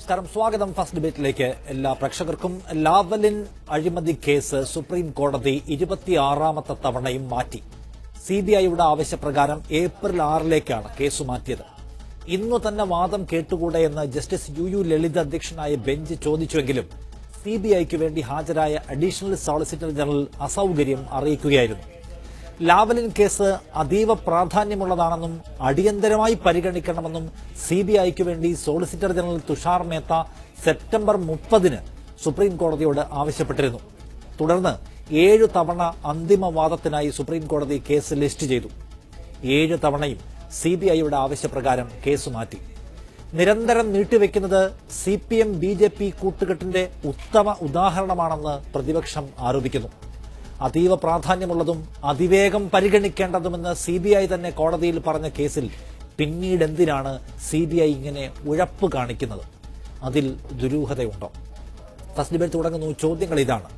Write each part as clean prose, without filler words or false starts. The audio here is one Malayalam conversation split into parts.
നമസ്കാരം. സ്വാഗതം ഫസ്റ്റ് ഡിബേറ്റിലേക്ക് എല്ലാ പ്രേക്ഷകർക്കും. ലാവലിൻ അഴിമതി കേസ് സുപ്രീം കോടതി 26ാമത്തെ തവണയും മാറ്റി. സിബിഐയുടെ ആവശ്യപ്രകാരം ഏപ്രിൽ 6ലേക്കാണ് കേസ് മാറ്റിയത്. ഇന്നു തന്നെ വാദം കേട്ടുകൂടെ എന്ന് ജസ്റ്റിസ് യു ലളിത അധ്യക്ഷനായ ബെഞ്ച് ചോദിച്ചുവെങ്കിലും സിബിഐക്ക് വേണ്ടി ഹാജരായ അഡീഷണൽ സോളിസിറ്റർ ജനറൽ അസൌകര്യം അറിയിക്കുകയായിരുന്നു. ലാവലിൻ കേസ് അതീവ പ്രാധാന്യമുള്ളതാണെന്നും അടിയന്തരമായി പരിഗണിക്കണമെന്നും സിബിഐക്ക് വേണ്ടി solicitor general Tushar Mehta September 30-ന് സുപ്രീം കോടതിയോട് ആവശ്യപ്പെട്ടിരുന്നു. തുടർന്ന് 7 തവണ അന്തിമവാദത്തിനായി സുപ്രീം കോടതി കേസ് ലിസ്റ്റ് ചെയ്തു. 7 തവണയും സിബിഐയുടെ ആവശ്യപ്രകാരം കേസ് മാറ്റി. നിരന്തരം നീട്ടിവെക്കുന്നത് സിപിഎം ബിജെപി കൂട്ടുകെട്ടിന്റെ ഉത്തമ ഉദാഹരണമാണെന്ന് പ്രതിപക്ഷം ആരോപിക്കുന്നു. അതീവ പ്രാധാന്യമുള്ളതും അതിവേഗം പരിഗണിക്കേണ്ടതുമെന്ന് സിബിഐ തന്നെ കോടതിയിൽ പറഞ്ഞ കേസിൽ പിന്നീട് എന്തിനാണ് സിബിഐ ഇങ്ങനെ ഉഴപ്പ് കാണിക്കുന്നത്? അതിൽ ദുരൂഹതയുണ്ടോ? ഫസ്റ്റ് ഡിബേറ്റ് തുടങ്ങുന്നു. ചോദ്യങ്ങൾ ഇതാണ്.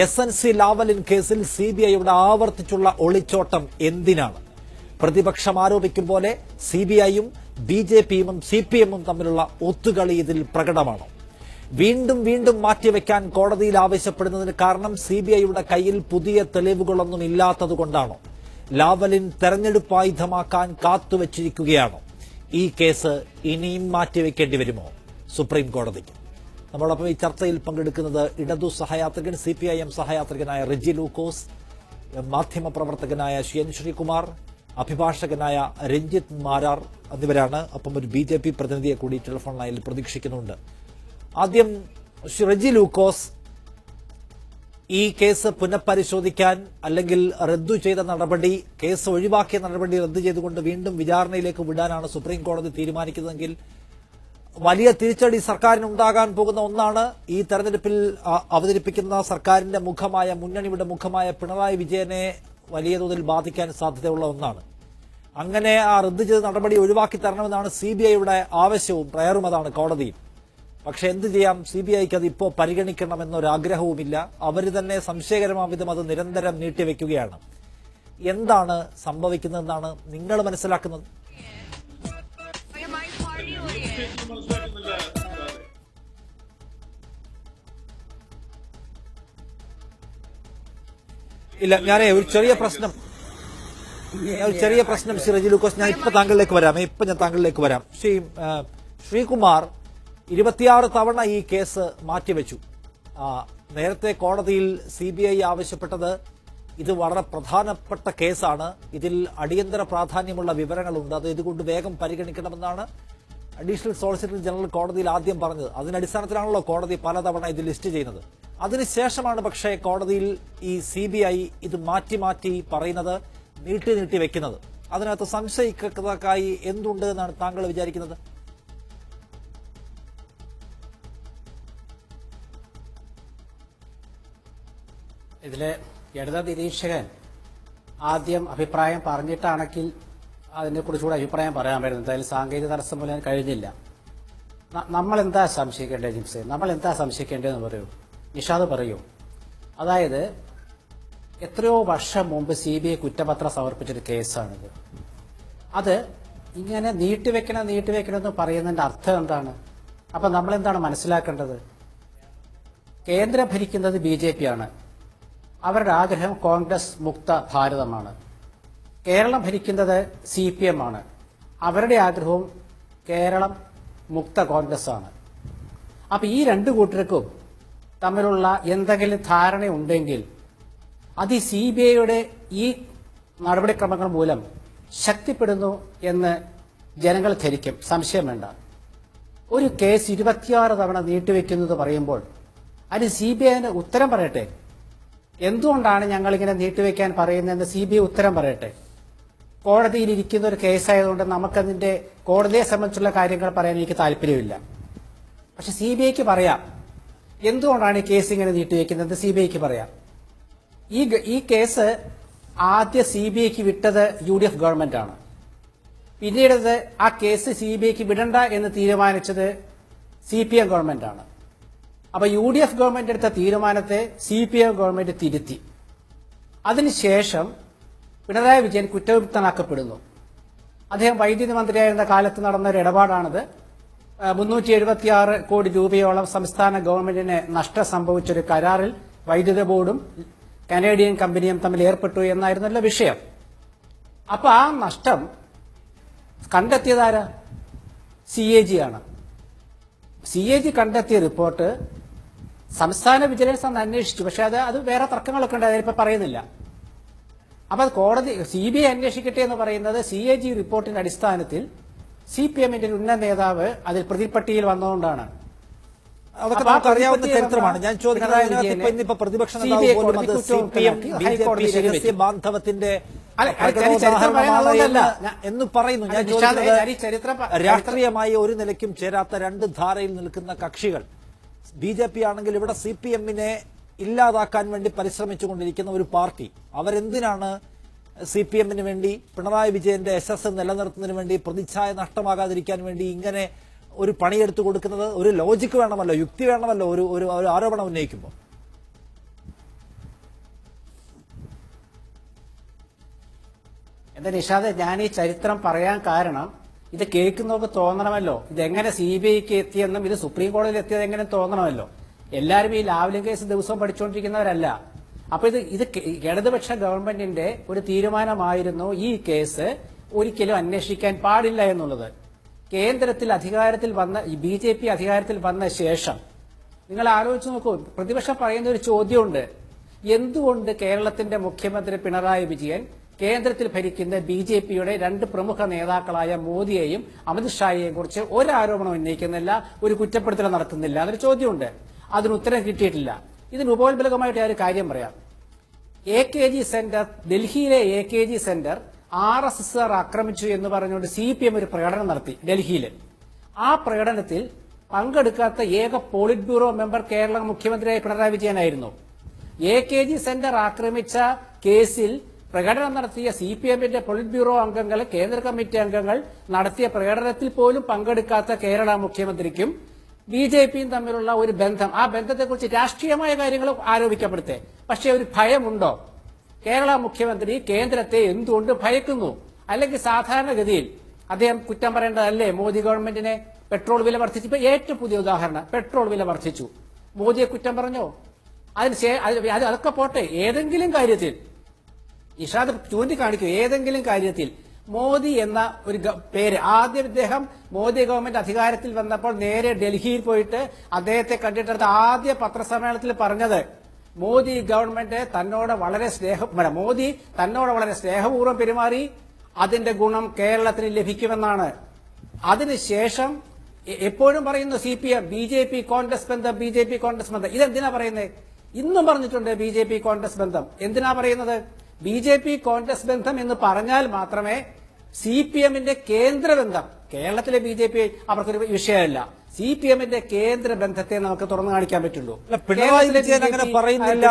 എസ്എൻസി ലാവലിൻ കേസിൽ സിബിഐയുടെ ആവർത്തിച്ചുള്ള ഒളിച്ചോട്ടം എന്തിനാണ്? പ്രതിപക്ഷം ആരോപിക്കും പോലെ സിബിഐയും ബിജെപിയും സിപിഎമ്മും തമ്മിലുള്ള ഒത്തുകളി ഇതിൽ പ്രകടമാണോ? വീണ്ടും വീണ്ടും മാറ്റിവെക്കാൻ കോടതിയിൽ ആവശ്യപ്പെടുന്നതിന് കാരണം സിബിഐയുടെ കയ്യിൽ പുതിയ തെളിവുകളൊന്നും ഇല്ലാത്തതുകൊണ്ടാണോ? ലാവലിൻ തെരഞ്ഞെടുപ്പായുധമാക്കാൻ കാത്തുവച്ചിരിക്കുകയാണോ? ഈ കേസ് ഇനിയും മാറ്റിവെക്കേണ്ടി വരുമോ സുപ്രീം കോടതിക്ക്? നമ്മളൊപ്പം ഈ ചർച്ചയിൽ പങ്കെടുക്കുന്നത് ഇടതു സഹയാത്രികൻ സിപിഐഎം സഹയാത്രികനായ റെജി ലൂക്കോസ്, മാധ്യമപ്രവർത്തകനായ ഷിയൻ ശ്രീകുമാർ, അഭിഭാഷകനായ രഞ്ജിത്ത് മാരാർ എന്നിവരാണ്. ഒപ്പം ഒരു ബിജെപി പ്രതിനിധിയെ കൂടി ടെലിഫോൺ ലൈനിൽ പ്രതീക്ഷിക്കുന്നുണ്ട്. ആദ്യം റെജി ലൂക്കോസ്, ഈ കേസ് പുനഃപരിശോധിക്കാൻ അല്ലെങ്കിൽ റദ്ദു ചെയ്ത നടപടി, കേസ് ഒഴിവാക്കിയ നടപടി റദ്ദു ചെയ്തുകൊണ്ട് വീണ്ടും വിചാരണയിലേക്ക് വിടാനാണ് സുപ്രീം കോടതി തീരുമാനിക്കുന്നതെങ്കിൽ വലിയ തിരിച്ചടി സർക്കാരിനുണ്ടാകാൻ പോകുന്ന ഒന്നാണ്. ഈ തെരഞ്ഞെടുപ്പിൽ അവതരിപ്പിക്കുന്ന സർക്കാരിന്റെ മുഖമായ, മുന്നണിയുടെ മുഖമായ പിണറായി വിജയനെ വലിയ തോതിൽ ബാധിക്കാൻ സാധ്യതയുള്ള ഒന്നാണ്. അങ്ങനെ ആ റദ്ദു ചെയ്ത നടപടി ഒഴിവാക്കി തരണമെന്നാണ് സിബിഐയുടെ ആവശ്യവും പ്രയറും, അതാണ് കോടതിയും. പക്ഷെ എന്ത് ചെയ്യാം, സിബിഐക്ക് അത് ഇപ്പോൾ പരിഗണിക്കണമെന്നൊരാഗ്രഹവുമില്ല. അവർ തന്നെ സംശയകരമായ വിധം അത് നിരന്തരം നീട്ടിവെക്കുകയാണ്. എന്താണ് സംഭവിക്കുന്നതെന്നാണ് നിങ്ങൾ മനസ്സിലാക്കുന്നത്? ഇല്ല, ഞാനേ ഒരു ചെറിയ പ്രശ്നം ശ്രീ റെജി ലൂക്കോസ്, ഞാൻ ഇപ്പൊ താങ്കളിലേക്ക് വരാം. ശ്രീകുമാർ, 26 തവണ ഈ കേസ് മാറ്റിവെച്ചു. നേരത്തെ കോടതിയിൽ സിബിഐ ആവശ്യപ്പെട്ടത് ഇത് വളരെ പ്രധാനപ്പെട്ട കേസാണ്, ഇതിൽ അടിയന്തര പ്രാധാന്യമുള്ള വിവരങ്ങളുണ്ട്, അത് ഇതുകൊണ്ട് വേഗം പരിഗണിക്കണമെന്നാണ് അഡീഷണൽ സോളിസിറ്റർ ജനറൽ കോടതിയിൽ ആദ്യം പറഞ്ഞത്. അതിനടിസ്ഥാനത്തിലാണല്ലോ കോടതി പലതവണ ഇത് ലിസ്റ്റ് ചെയ്യുന്നത്. അതിനുശേഷമാണ് പക്ഷേ കോടതിയിൽ ഈ സിബിഐ ഇത് മാറ്റി പറയുന്നത്, നീട്ടി വെക്കുന്നത്. അതിനകത്ത് സംശയിക്കത്തക്കായി എന്തുണ്ട് എന്നാണ് താങ്കൾ വിചാരിക്കുന്നത്? ഇതിലെ ഇടത് നിരീക്ഷകൻ ആദ്യം അഭിപ്രായം പറഞ്ഞിട്ടാണെങ്കിൽ അതിനെക്കുറിച്ചുകൂടെ അഭിപ്രായം പറയാൻ പറ്റുന്നത്. എന്തായാലും സാങ്കേതിക തടസ്സം മൂലം കഴിഞ്ഞില്ല. നമ്മൾ എന്താ സംശയിക്കേണ്ടത് ജിംസെ? നമ്മൾ എന്താ സംശയിക്കേണ്ടതെന്ന് പറയൂ, നിഷാദ് പറയൂ. അതായത് എത്രയോ വർഷം മുമ്പ് സിബിഐ കുറ്റപത്രം സമർപ്പിച്ചൊരു കേസാണിത്. അത് ഇങ്ങനെ നീട്ടിവെക്കണമെന്ന് പറയുന്നതിന്റെ അർത്ഥം എന്താണ്? അപ്പൊ നമ്മൾ എന്താണ് മനസ്സിലാക്കേണ്ടത്? കേന്ദ്രം ഭരിക്കുന്നത് ബിജെപി ആണ്. അവരുടെ ആഗ്രഹം കോൺഗ്രസ് മുക്ത ഭാരതമാണ്. കേരളം ഭരിക്കുന്നത് സിപിഎം ആണ്. അവരുടെ ആഗ്രഹവും കേരളം മുക്ത കോൺഗ്രസ് ആണ്. അപ്പൊ ഈ രണ്ടു കൂട്ടർക്കും തമ്മിലുള്ള എന്തെങ്കിലും ധാരണയുണ്ടെങ്കിൽ അത് ഈ സിബിഐയുടെ ഈ നടപടിക്രമങ്ങൾ മൂലം ശക്തിപ്പെടുന്നു എന്ന് ജനങ്ങൾ ധരിക്കും, സംശയം വേണ്ട. ഒരു കേസ് 26 തവണ നീട്ടിവെക്കുന്നത് പറയുമ്പോൾ അതിന് സിബിഐന് ഉത്തരം പറയട്ടെ. എന്തുകൊണ്ടാണ് ഞങ്ങളിങ്ങനെ നീട്ടിവെക്കാൻ പറയുന്നതെന്ന് സിബിഐ ഉത്തരം പറയട്ടെ. കോടതിയിൽ ഇരിക്കുന്ന ഒരു കേസായതുകൊണ്ട് നമുക്കതിന്റെ കോടതിയെ സംബന്ധിച്ചുള്ള കാര്യങ്ങൾ പറയാൻ എനിക്ക് താല്പര്യമില്ല. പക്ഷെ സിബിഐക്ക് പറയാം എന്തുകൊണ്ടാണ് ഈ കേസ് ഇങ്ങനെ നീട്ടിവെക്കുന്നത്. സിബിഐക്ക് പറയാം. ഈ കേസ് ആദ്യ സിബിഐക്ക് വിട്ടത് UDF ഗവൺമെന്റ് ആണ്. പിന്നീട് ആ കേസ് സിബിഐക്ക് വിടണ്ട എന്ന് തീരുമാനിച്ചത് CPM ഗവൺമെന്റ് ആണ്. അപ്പൊ UDF ഗവൺമെന്റ് എടുത്ത തീരുമാനത്തെ CPM ഗവൺമെന്റ് തിരുത്തി. അതിനുശേഷം പിണറായി വിജയൻ കുറ്റവിമുക്തനാക്കപ്പെടുന്നു. അദ്ദേഹം വൈദ്യുതി മന്ത്രിയായിരുന്ന കാലത്ത് നടന്ന ഒരു ഇടപാടാണിത്. 376 കോടി രൂപയോളം സംസ്ഥാന ഗവൺമെന്റിന് നഷ്ടം സംഭവിച്ചൊരു കരാറിൽ വൈദ്യുത ബോർഡും കനേഡിയൻ കമ്പനിയും തമ്മിൽ ഏർപ്പെട്ടു എന്നായിരുന്നല്ലോ വിഷയം. അപ്പൊ ആ നഷ്ടം കണ്ടെത്തിയതാരാ? CAG ആണ്. CAG കണ്ടെത്തിയ റിപ്പോർട്ട് സംസ്ഥാന വിജിലൻസ് അന്ന് അന്വേഷിച്ചു. പക്ഷെ അത് വേറെ തർക്കങ്ങളൊക്കെ ഉണ്ട്, അതിലിപ്പോ പറയുന്നില്ല. അപ്പൊ അത് കോടതി CBI അന്വേഷിക്കട്ടെ എന്ന് പറയുന്നത് CAG റിപ്പോർട്ടിന്റെ അടിസ്ഥാനത്തിൽ CPM-ന്റെ ഒരു ഉന്നത നേതാവ് അതിൽ പ്രതിപട്ടികയിൽ വന്നതുകൊണ്ടാണ്. അതൊക്കെ നമുക്കറിയാവുന്ന ചരിത്രമാണ്. ഞാൻ ചോദിക്കുന്നത് ഇന്നിപ്പോ പ്രതിപക്ഷ നേതാവ് പോലും അത് CPM BJP രഹസ്യ ബാന്ധവത്തിന്റെ എന്ന് പറയുന്നു. ഞാൻ ചോദിക്കുന്നത് രാഷ്ട്രീയമായി ഒരു നിലയ്ക്കും ചേരാത്ത രണ്ട് ധാരയിൽ നിൽക്കുന്ന കക്ഷികൾ BJP ആണെങ്കിൽ ഇവിടെ CPM-നെ ഇല്ലാതാക്കാൻ വേണ്ടി പരിശ്രമിച്ചുകൊണ്ടിരിക്കുന്ന ഒരു പാർട്ടി, അവരെന്തിനാണ് CPM-ന് വേണ്ടി പിണറായി വിജയന്റെ യശസ് നിലനിർത്തുന്നതിന് വേണ്ടി പ്രതിച്ഛായ നഷ്ടമാകാതിരിക്കാൻ വേണ്ടി ഇങ്ങനെ ഒരു പണിയെടുത്തു കൊടുക്കുന്നത്? ഒരു ലോജിക്ക് വേണമല്ലോ, യുക്തി വേണമല്ലോ ഒരു ആരോപണം ഉന്നയിക്കുമ്പോൾ. എന്താ നിഷാദ്, ഞാൻ ഈ ചരിത്രം പറയാൻ കാരണം ഇത് കേൾക്കുന്നവർക്ക് തോന്നണമല്ലോ ഇതെങ്ങനെ CBIക്ക് എത്തിയെന്നും ഇത് സുപ്രീം കോടതിയിൽ എത്തിയത് എങ്ങനെ തോന്നണമല്ലോ. എല്ലാവരും ഈ ലാവ്ലിൻ കേസ് ദിവസവും പഠിച്ചുകൊണ്ടിരിക്കുന്നവരല്ല. അപ്പൊ ഇത് ഇടതുപക്ഷ ഗവൺമെന്റിന്റെ ഒരു തീരുമാനമായിരുന്നു ഈ കേസ് ഒരിക്കലും അന്വേഷിക്കാൻ പാടില്ല എന്നുള്ളത്. കേന്ദ്രത്തിൽ അധികാരത്തിൽ വന്ന BJP അധികാരത്തിൽ വന്ന ശേഷം നിങ്ങൾ ആലോചിച്ച് നോക്കൂ, പ്രതിപക്ഷം പറയുന്ന ഒരു ചോദ്യമുണ്ട്, എന്തുകൊണ്ട് കേരളത്തിന്റെ മുഖ്യമന്ത്രി പിണറായി വിജയൻ കേന്ദ്രത്തിൽ ഭരിക്കുന്ന BJP-യുടെ രണ്ട് പ്രമുഖ നേതാക്കളായ മോദിയെയും അമിത്ഷായെയും കുറിച്ച് ഒരാരോപണം ഉന്നയിക്കുന്നില്ല, ഒരു കുറ്റപ്പെടുത്തൽ നടത്തുന്നില്ല എന്നൊരു ചോദ്യമുണ്ട്. അതിന് ഉത്തരം കിട്ടിയിട്ടില്ല. ഇതിന് ഉപോത്ബലകമായിട്ട് ഞാൻ ഒരു കാര്യം പറയാം. AKG സെന്റർ, ഡൽഹിയിലെ AKG സെന്റർ RSSR ആക്രമിച്ചു എന്ന് പറഞ്ഞുകൊണ്ട് CPM ഒരു പ്രകടനം നടത്തി ഡൽഹിയിൽ. ആ പ്രകടനത്തിൽ പങ്കെടുക്കാത്ത ഏക പോളിറ്റ് ബ്യൂറോ മെമ്പർ കേരള മുഖ്യമന്ത്രിയായ പിണറായി വിജയനായിരുന്നു. AKG സെന്റർ ആക്രമിച്ച കേസിൽ പ്രകടനം നടത്തിയ CPM-ന്റെ പോളിറ്റ് ബ്യൂറോ അംഗങ്ങൾ, കേന്ദ്ര കമ്മിറ്റി അംഗങ്ങൾ നടത്തിയ പ്രകടനത്തിൽ പോലും പങ്കെടുക്കാത്ത കേരള മുഖ്യമന്ത്രിക്കും BJP-യും തമ്മിലുള്ള ഒരു ബന്ധം, ആ ബന്ധത്തെക്കുറിച്ച് രാഷ്ട്രീയമായ കാര്യങ്ങൾ ആരോപിക്കപ്പെടുത്തേ. പക്ഷേ ഒരു ഭയമുണ്ടോ? കേരള മുഖ്യമന്ത്രി കേന്ദ്രത്തെ എന്തുകൊണ്ട് ഭയക്കുന്നു? അല്ലെങ്കിൽ സാധാരണഗതിയിൽ അദ്ദേഹം കുറ്റം പറയേണ്ടതല്ലേ മോദി ഗവൺമെന്റിനെ? പെട്രോൾ വില വർദ്ധിച്ചു. ഇപ്പൊ ഏറ്റവും പുതിയ ഉദാഹരണം, പെട്രോൾ വില വർദ്ധിച്ചു. മോദിയെ കുറ്റം പറഞ്ഞോ? അതൊക്കെ പോട്ടെ, ഏതെങ്കിലും കാര്യത്തിൽ നിഷാദ് ചൂണ്ടിക്കാണിക്കൂ, ഏതെങ്കിലും കാര്യത്തിൽ മോദി എന്ന ഒരു പേര്, ആദ്യം ഇദ്ദേഹം മോദി ഗവൺമെന്റ് അധികാരത്തിൽ വന്നപ്പോൾ നേരെ ഡൽഹിയിൽ പോയിട്ട് അദ്ദേഹത്തെ കണ്ടിട്ടെടുത്ത ആദ്യ പത്രസമ്മേളനത്തിൽ പറഞ്ഞത് മോദി ഗവൺമെന്റ് മോദി തന്നോട് വളരെ സ്നേഹപൂർവ്വം പെരുമാറി, അതിന്റെ ഗുണം കേരളത്തിന് ലഭിക്കുമെന്നാണ്. അതിനുശേഷം എപ്പോഴും പറയുന്നു CPM BJP കോൺഗ്രസ് ബന്ധം, BJP കോൺഗ്രസ് ബന്ധം. ഇതെന്തിനാ പറയുന്നത്? ഇന്നും പറഞ്ഞിട്ടുണ്ട് BJP കോൺഗ്രസ് ബന്ധം. എന്തിനാ പറയുന്നത്? BJP കോൺഗ്രസ് ബന്ധം എന്ന് പറഞ്ഞാൽ മാത്രമേ CPM-ന്റെ കേന്ദ്ര ബന്ധം, കേരളത്തിലെ BJP അവർക്കൊരു വിഷയമല്ല, CPM-ന്റെ കേന്ദ്ര ബന്ധത്തെ നമുക്ക് തുറന്നു കാണിക്കാൻ പറ്റുള്ളൂ. പിണറായി വിജയൻ അങ്ങനെ പറയുന്നില്ല,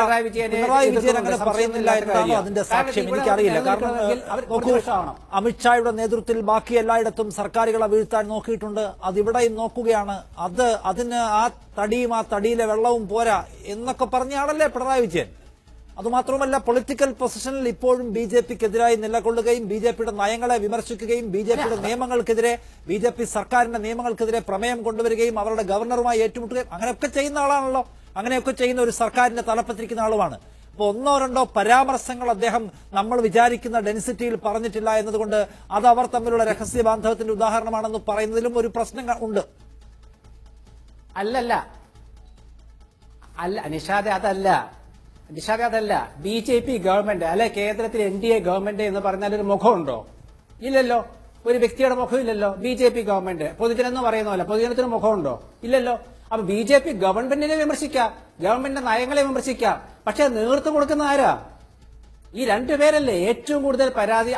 എന്നാണോ അതിന്റെ സാക്ഷ്യം? എനിക്കറിയില്ല. കാരണം അമിത്ഷായുടെ നേതൃത്വത്തിൽ ബാക്കി എല്ലായിടത്തും സർക്കാരുകളെ വീഴ്ത്താൻ നോക്കിയിട്ടുണ്ട്, അതിവിടെയും നോക്കുകയാണ്. അതിന് ആ തടിയും ആ തടിയിലെ വെള്ളവും പോരാ എന്നൊക്കെ പറഞ്ഞ ആളല്ലേ പിണറായി വിജയൻ. അതുമാത്രമല്ല, പൊളിറ്റിക്കൽ പൊസിഷനിൽ ഇപ്പോഴും BJP-ക്കെതിരായി നിലകൊള്ളുകയും BJP-യുടെ നയങ്ങളെ വിമർശിക്കുകയും BJP-യുടെ നിയമങ്ങൾക്കെതിരെ, BJP സർക്കാരിന്റെ നിയമങ്ങൾക്കെതിരെ പ്രമേയം കൊണ്ടുവരികയും അവരുടെ ഗവർണറുമായി ഏറ്റുമുട്ടുകയും അങ്ങനെയൊക്കെ ചെയ്യുന്ന ആളാണല്ലോ. അങ്ങനെയൊക്കെ ചെയ്യുന്ന ഒരു സർക്കാരിന്റെ തലപ്പത്തിരിക്കുന്ന ആളുമാണ്. അപ്പോൾ ഒന്നോ രണ്ടോ പരാമർശങ്ങൾ അദ്ദേഹം നമ്മൾ വിചാരിക്കുന്ന ഡെൻസിറ്റിയിൽ പറഞ്ഞിട്ടില്ല എന്നതുകൊണ്ട് അത് അവർ തമ്മിലുള്ള രഹസ്യ ബാന്ധവത്തിന്റെ ഉദാഹരണമാണെന്ന് പറയുന്നതിലും ഒരു പ്രശ്നം ഉണ്ട്. അല്ല നിഷാദ്, അതല്ല. BJP ഗവൺമെന്റ് അല്ലെ കേന്ദ്രത്തിൽ NDA ഗവൺമെന്റ് എന്ന് പറഞ്ഞാൽ ഒരു മുഖമുണ്ടോ? ഇല്ലല്ലോ. ഒരു വ്യക്തിയുടെ മുഖമില്ലല്ലോ. BJP ഗവൺമെന്റ് പൊതുജനെന്ന് പറയുന്നതല്ല, പൊതുജനത്തിന് മുഖമുണ്ടോ? ഇല്ലല്ലോ. അപ്പൊ BJP ഗവൺമെന്റിനെ വിമർശിക്കാം, ഗവൺമെന്റിന്റെ നയങ്ങളെ വിമർശിക്കാം, പക്ഷെ നേതൃത്വം കൊടുക്കുന്ന ആരാ? ഈ രണ്ടുപേരല്ലേ ഏറ്റവും കൂടുതൽ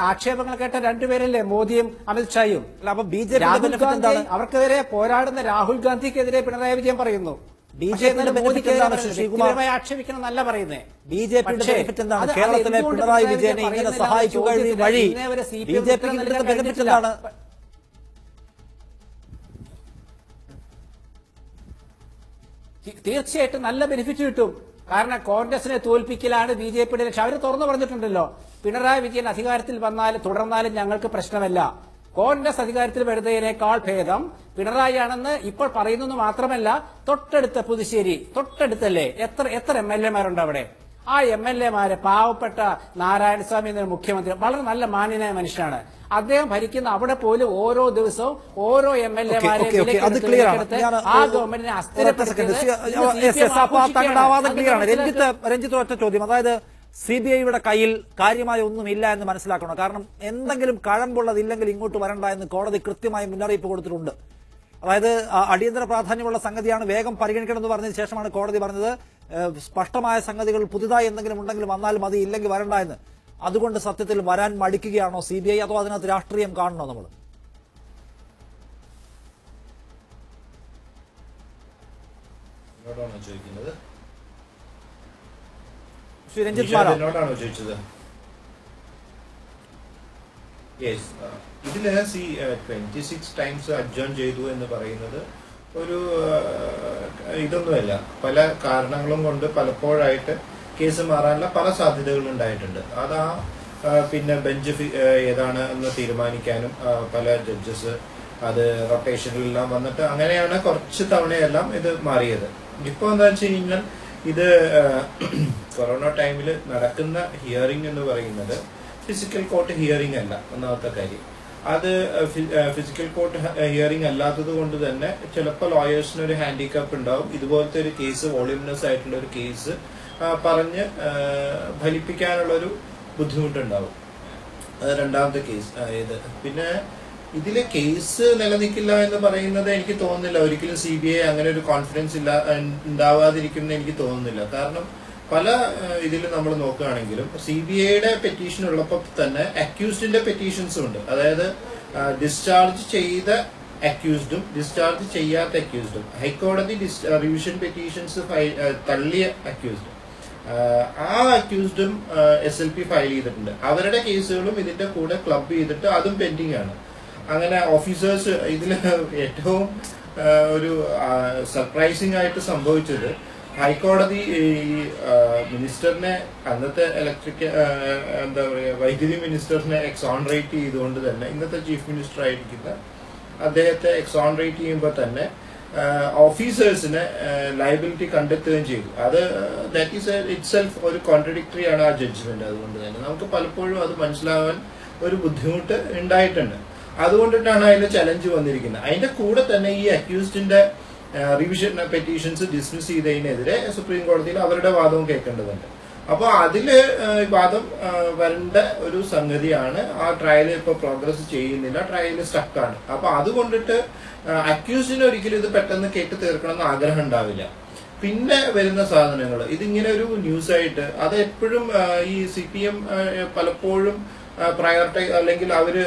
ആക്ഷേപങ്ങൾ കേട്ട രണ്ടുപേരല്ലേ, മോദിയും അമിത്ഷായും. അപ്പൊ BJP അവർക്കെതിരെ പോരാടുന്ന രാഹുൽ ഗാന്ധിക്കെതിരെ പിണറായി വിജയൻ പറയുന്നു. ആക്ഷേപിക്കണം എന്നല്ല പറയുന്നത്. BJP-യുടെ ബെനിഫിറ്റ് എന്താണ്? കേരളത്തിലെ പിണറായി വിജയനെ ഇങ്ങനെ സഹായിക്കുക വഴി BJP-ക്ക് കിട്ടുന്ന ബെനിഫിറ്റ് എന്താണ്? തീർച്ചയായിട്ടും നല്ല ബെനിഫിറ്റ് കിട്ടും. കാരണം കോൺഗ്രസിനെ തോൽപ്പിക്കലാണ് BJP-യുടെ ലക്ഷ്യം. അവർ തുറന്നു പറഞ്ഞിട്ടുണ്ടല്ലോ, പിണറായി വിജയൻ അധികാരത്തിൽ വന്നാലും തുടർന്നാലും ഞങ്ങൾക്ക് പ്രശ്നമല്ല, കോൺഗ്രസ് അധികാരത്തിൽ വരുന്നതിനേക്കാൾ ഭേദം പിണറായിയാണെന്ന് ഇപ്പോൾ പറയുന്നു മാത്രമല്ല, തൊട്ടടുത്ത പുതുശ്ശേരി തൊട്ടടുത്തല്ലേ, എത്ര MLA മാരുണ്ട് അവിടെ. ആ MLA മാര് പാവപ്പെട്ട നാരായണസ്വാമി എന്ന മുഖ്യമന്ത്രി വളരെ നല്ല മാന്യനായ മനുഷ്യനാണ്. അദ്ദേഹം ഭരിക്കുന്ന അവിടെ പോലും ഓരോ ദിവസവും ഓരോ MLA മാരെ ആ ഗവൺമെന്റിനെ രഞ്ജിത്ത് ഒറ്റ ചോദ്യം, അതായത് CBIയുടെ കയ്യിൽ കാര്യമായ ഒന്നുമില്ല എന്ന് മനസ്സിലാക്കണം. കാരണം എന്തെങ്കിലും കഴമ്പുള്ളതില്ലെങ്കിൽ ഇങ്ങോട്ട് വരണ്ട എന്ന് കോടതി കൃത്യമായി മുന്നറിയിപ്പ് കൊടുത്തിട്ടുണ്ട്. അതായത് അടിയന്തര പ്രാധാന്യമുള്ള സംഗതിയാണ്, വേഗം പരിഗണിക്കണമെന്ന് പറഞ്ഞതിന് ശേഷമാണ് കോടതി പറഞ്ഞത് സ്പഷ്ടമായ സംഗതികൾ പുതുതായി എന്തെങ്കിലും ഉണ്ടെങ്കിൽ വന്നാൽ മതി, ഇല്ലെങ്കിൽ വരണ്ട എന്ന്. അതുകൊണ്ട് സത്യത്തിൽ വരാൻ മടിക്കുകയാണോ CBI, അതോ അതിനകത്ത് രാഷ്ട്രീയം കാണണോ നമ്മൾ? ശ്രീ രഞ്ജിത്ത് മാരാണോ ചോദിച്ചത്? ഇതില് 26 ടൈംസ് അഡ്ജോൺ ചെയ്തു എന്ന് പറയുന്നത് ഒരു ഇതൊന്നുമല്ല. പല കാരണങ്ങളും കൊണ്ട് പലപ്പോഴായിട്ട് കേസ് മാറാനുള്ള പല സാധ്യതകളും ഉണ്ടായിട്ടുണ്ട്. അത് പിന്നെ ബെഞ്ച് ഏതാണ് എന്ന് തീരുമാനിക്കാനും പല ജഡ്ജസ് അത് റൊട്ടേഷനിലെല്ലാം വന്നിട്ട് അങ്ങനെയാണ് കുറച്ച് തവണയെല്ലാം ഇത് മാറിയത്. ഇപ്പൊ എന്താ വെച്ച് കഴിഞ്ഞാൽ ഇത് കൊറോണ ടൈമിൽ നടക്കുന്ന ഹിയറിംഗ് എന്ന് പറയുന്നത് ഫിസിക്കൽ കോർട്ട് ഹിയറിംഗ് അല്ല. ഒന്നാമത്തെ കാര്യം, അത് ഫിസിക്കൽ കോർട്ട് ഹിയറിംഗ് അല്ലാത്തത് കൊണ്ട് തന്നെ ചിലപ്പോൾ ലോയേഴ്സിന് ഒരു ഹാൻഡിക്യാപ്പ് ഉണ്ടാവും. ഇതുപോലത്തെ ഒരു കേസ്, വോളിയൂമിനസ് ആയിട്ടുള്ള ഒരു കേസ് പറഞ്ഞ് ഫലിപ്പിക്കാനുള്ള ഒരു ബുദ്ധിമുട്ടുണ്ടാവും. അത് രണ്ടാമത്തെ കേസ് ഇത്. പിന്നെ ഇതിലെ കേസ് നിലനിൽക്കില്ല എന്ന് പറയുന്നത് എനിക്ക് തോന്നുന്നില്ല. ഒരിക്കലും CBI അങ്ങനെ ഒരു കോൺഫിഡൻസ് ഉണ്ടാവാതിരിക്കുമെന്ന് എനിക്ക് തോന്നുന്നില്ല. കാരണം പല ഇതിൽ നമ്മൾ നോക്കുകയാണെങ്കിലും CBIയുടെ പെറ്റീഷൻ ഉള്ളപ്പോൾ തന്നെ അക്യൂസ്ഡിന്റെ പെറ്റീഷൻസും ഉണ്ട്. അതായത് ഡിസ്ചാർജ് ചെയ്ത അക്യൂസ്ഡും ഡിസ്ചാർജ് ചെയ്യാത്ത അക്യൂസ്ഡും, ഹൈക്കോടതി റിവിഷൻ പെറ്റീഷൻസ് തള്ളിയ അക്യൂസ്ഡും, ആ അക്യൂസ്ഡും SLP ഫയൽ ചെയ്തിട്ടുണ്ട്. അവരുടെ കേസുകളും ഇതിന്റെ കൂടെ ക്ലബ് ചെയ്തിട്ട് അതും പെൻഡിങ് ആണ്. അങ്ങനെ ഓഫീസേഴ്സ് ഇതിൽ ഏറ്റവും ഒരു സർപ്രൈസിംഗ് ആയിട്ട് സംഭവിച്ചത്, ഹൈക്കോടതി ഈ മിനിസ്റ്ററിനെ, അന്നത്തെ എന്താ പറയുക, വൈദ്യുതി മിനിസ്റ്ററിനെ എക്സോണറേറ്റ് ചെയ്തുകൊണ്ട് തന്നെ ഇന്നത്തെ ചീഫ് മിനിസ്റ്റർ ആയിരിക്കുന്ന അദ്ദേഹത്തെ എക്സോണറേറ്റ് ചെയ്യുമ്പോൾ തന്നെ ഓഫീസേഴ്സിന് ലയബിലിറ്റി കണ്ടെത്തുകയും ചെയ്തു. അത് ദാറ്റ് ഈസ് ഇറ്റ്സെൽഫ് ഒരു കോൺട്രഡിക്ടറി ആണ് ആ ജഡ്ജ്മെന്റ്. അതുകൊണ്ട് തന്നെ നമുക്ക് പലപ്പോഴും അത് മനസ്സിലാവാൻ ഒരു ബുദ്ധിമുട്ട് ഉണ്ടായിട്ടുണ്ട്. അതുകൊണ്ടിട്ടാണ് അതിൽ ചലഞ്ച് വന്നിരിക്കുന്നത്. അതിന്റെ കൂടെ തന്നെ ഈ അക്യൂസ്ഡിന്റെ റിവിഷൻ പെറ്റീഷൻസ് ഡിസ്മിസ് ചെയ്തതിനെതിരെ സുപ്രീം കോടതിയിൽ അവരുടെ വാദവും കേൾക്കേണ്ടതുണ്ട്. അപ്പൊ അതില് വാദം വരേണ്ട ഒരു സംഗതിയാണ്. ആ ട്രയൽ ഇപ്പൊ പ്രോഗ്രസ് ചെയ്യുന്നില്ല, ട്രയൽ സ്റ്റക്കാണ്. അപ്പൊ അതുകൊണ്ടിട്ട് അക്യൂസിന് ഒരിക്കലും ഇത് പെട്ടെന്ന് കേട്ട് തീർക്കണമെന്ന് ആഗ്രഹം ഉണ്ടാവില്ല. പിന്നെ വരുന്ന സാധനങ്ങൾ ഇതിങ്ങനെ ഒരു ന്യൂസ് ആയിട്ട് അത് എപ്പോഴും ഈ CPM പലപ്പോഴും പ്രയോറിറ്റൈസ് അല്ലെങ്കിൽ അവര്